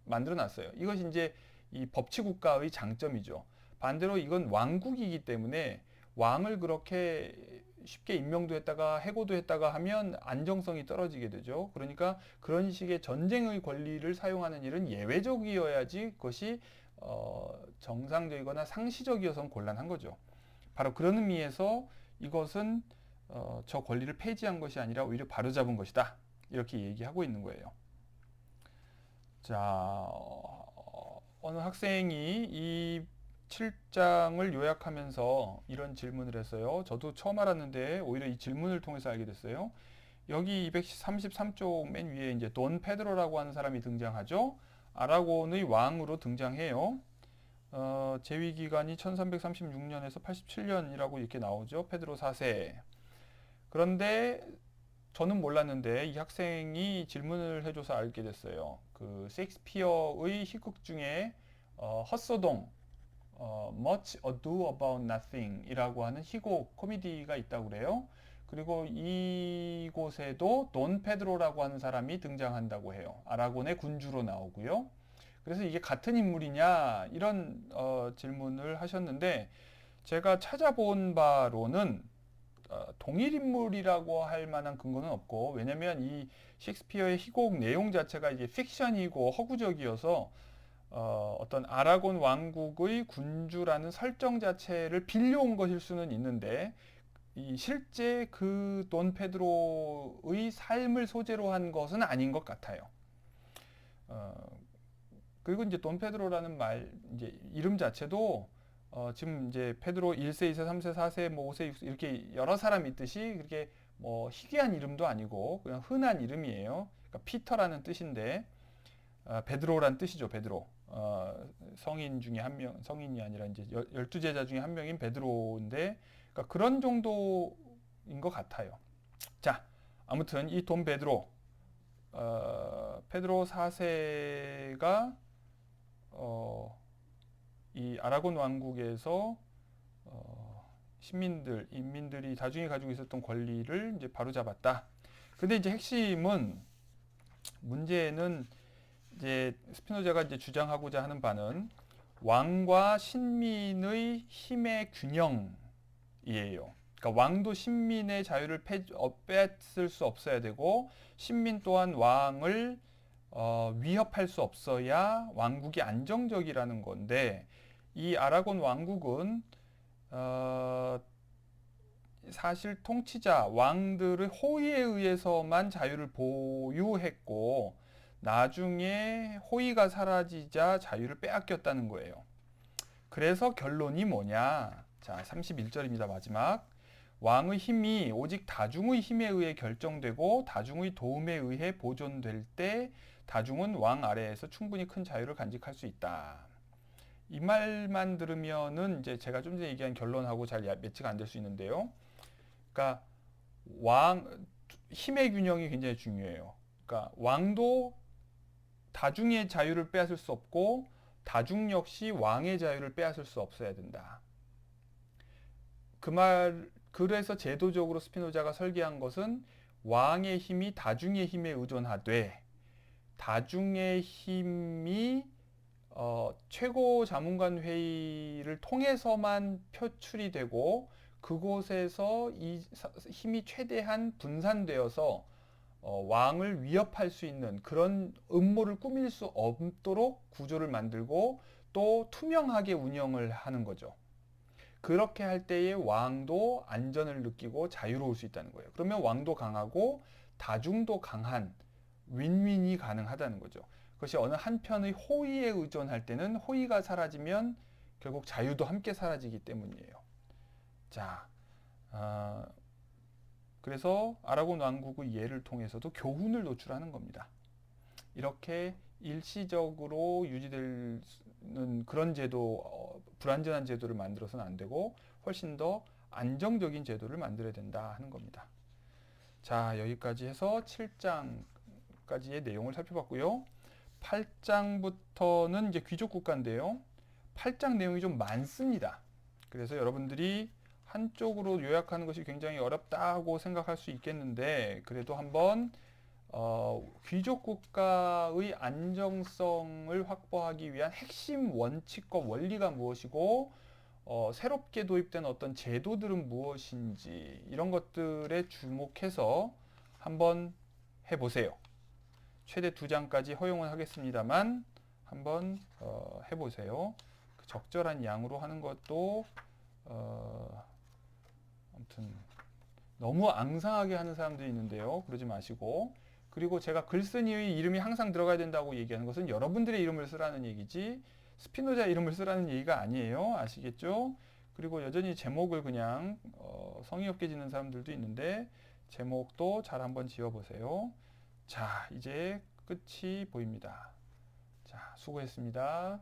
만들어 놨어요. 이것이 이제 이 법치국가의 장점이죠. 반대로 이건 왕국이기 때문에 왕을 그렇게 쉽게 임명도 했다가 해고도 했다가 하면 안정성이 떨어지게 되죠. 그러니까 그런 식의 전쟁의 권리를 사용하는 일은 예외적이어야지 그것이 정상적이거나 상시적이어서는 곤란한 거죠. 바로 그런 의미에서 이것은 저 권리를 폐지한 것이 아니라 오히려 바로잡은 것이다. 이렇게 얘기하고 있는 거예요. 자, 어느 학생이 이 7장을 요약하면서 이런 질문을 했어요. 저도 처음 알았는데 오히려 이 질문을 통해서 알게 됐어요. 여기 233쪽 맨 위에 이제 돈 페드로라고 하는 사람이 등장하죠. 아라곤의 왕으로 등장해요. 재위 기간이 1336년에서 87년이라고 이렇게 나오죠. 페드로 4세. 그런데 저는 몰랐는데 이 학생이 질문을 해줘서 알게 됐어요. 그 셰익스피어의 희극 중에 헛소동, Much Ado About Nothing이라고 하는 희곡 코미디가 있다고 그래요. 그리고 이곳에도 돈 페드로라고 하는 사람이 등장한다고 해요. 아라곤의 군주로 나오고요. 그래서 이게 같은 인물이냐 이런 질문을 하셨는데 제가 찾아본 바로는 동일 인물이라고 할 만한 근거는 없고, 왜냐면 이 셰익스피어의 희곡 내용 자체가 이게 픽션이고 허구적이어서 어떤 아라곤 왕국의 군주라는 설정 자체를 빌려온 것일 수는 있는데 이 실제 그 돈 페드로의 삶을 소재로 한 것은 아닌 것 같아요. 그리고 이제 돈 페드로라는 말 이제 이름 자체도 지금 이제 페드로 1세, 2세, 3세, 4세, 뭐 5세, 6세 이렇게 여러 사람 있듯이 그렇게 뭐 희귀한 이름도 아니고 그냥 흔한 이름이에요. 그러니까 피터라는 뜻인데 베드로란 뜻이죠. 베드로. 성인 중에 한 명, 성인이 아니라 이제 12제자 중에 한 명인 베드로인데 그러니까 그런 정도인 것 같아요. 자, 아무튼 이 돈 베드로 페드로 4세가 이 아라곤 왕국에서 시민들, 인민들이 나중에 가지고 있었던 권리를 이제 바로잡았다. 근데 이제 핵심은 문제는 이제 스피노자가 이제 주장하고자 하는 바는 왕과 신민의 힘의 균형이에요. 그러니까 왕도 신민의 자유를 뺏을 수 없어야 되고 신민 또한 왕을 위협할 수 없어야 왕국이 안정적이라는 건데 이 아라곤 왕국은 사실 통치자 왕들의 호의에 의해서만 자유를 보유했고 나중에 호의가 사라지자 자유를 빼앗겼다는 거예요. 그래서 결론이 뭐냐? 자, 31절입니다. 마지막. 왕의 힘이 오직 다중의 힘에 의해 결정되고 다중의 도움에 의해 보존될 때 다중은 왕 아래에서 충분히 큰 자유를 간직할 수 있다. 이 말만 들으면은 이제 제가 좀 전에 얘기한 결론하고 잘 매치가 안 될 수 있는데요. 그러니까 힘의 균형이 굉장히 중요해요. 그러니까 왕도 다중의 자유를 빼앗을 수 없고 다중 역시 왕의 자유를 빼앗을 수 없어야 된다. 그래서 제도적으로 스피노자가 설계한 것은 왕의 힘이 다중의 힘에 의존하되 다중의 힘이 최고 자문관 회의를 통해서만 표출이 되고 그곳에서 이 힘이 최대한 분산되어서 왕을 위협할 수 있는 그런 음모를 꾸밀 수 없도록 구조를 만들고 또 투명하게 운영을 하는 거죠. 그렇게 할 때에 왕도 안전을 느끼고 자유로울 수 있다는 거예요. 그러면 왕도 강하고 다중도 강한 윈윈이 가능하다는 거죠. 그것이 어느 한편의 호의에 의존할 때는 호의가 사라지면 결국 자유도 함께 사라지기 때문이에요. 자, 그래서 아라곤 왕국의 예를 통해서도 교훈을 노출하는 겁니다. 이렇게 일시적으로 유지되는 그런 제도, 불안전한 제도를 만들어서는 안 되고 훨씬 더 안정적인 제도를 만들어야 된다 하는 겁니다. 자, 여기까지 해서 7장까지의 내용을 살펴봤고요. 8장부터는 이제 귀족 국가인데요. 8장 내용이 좀 많습니다. 그래서 여러분들이 한쪽으로 요약하는 것이 굉장히 어렵다고 생각할 수 있겠는데 그래도 한번 귀족 국가의 안정성을 확보하기 위한 핵심 원칙과 원리가 무엇이고 새롭게 도입된 어떤 제도들은 무엇인지 이런 것들에 주목해서 한번 해보세요. 최대 2장까지 허용은 하겠습니다만 한번 해보세요. 적절한 양으로 하는 것도 아무튼 너무 앙상하게 하는 사람들이 있는데요. 그러지 마시고 그리고 제가 글쓴이의 이름이 항상 들어가야 된다고 얘기하는 것은 여러분들의 이름을 쓰라는 얘기지 스피노자 이름을 쓰라는 얘기가 아니에요. 아시겠죠? 그리고 여전히 제목을 그냥 성의 없게 짓는 사람들도 있는데 제목도 잘 한번 지어보세요. 자, 이제 끝이 보입니다. 자, 수고했습니다.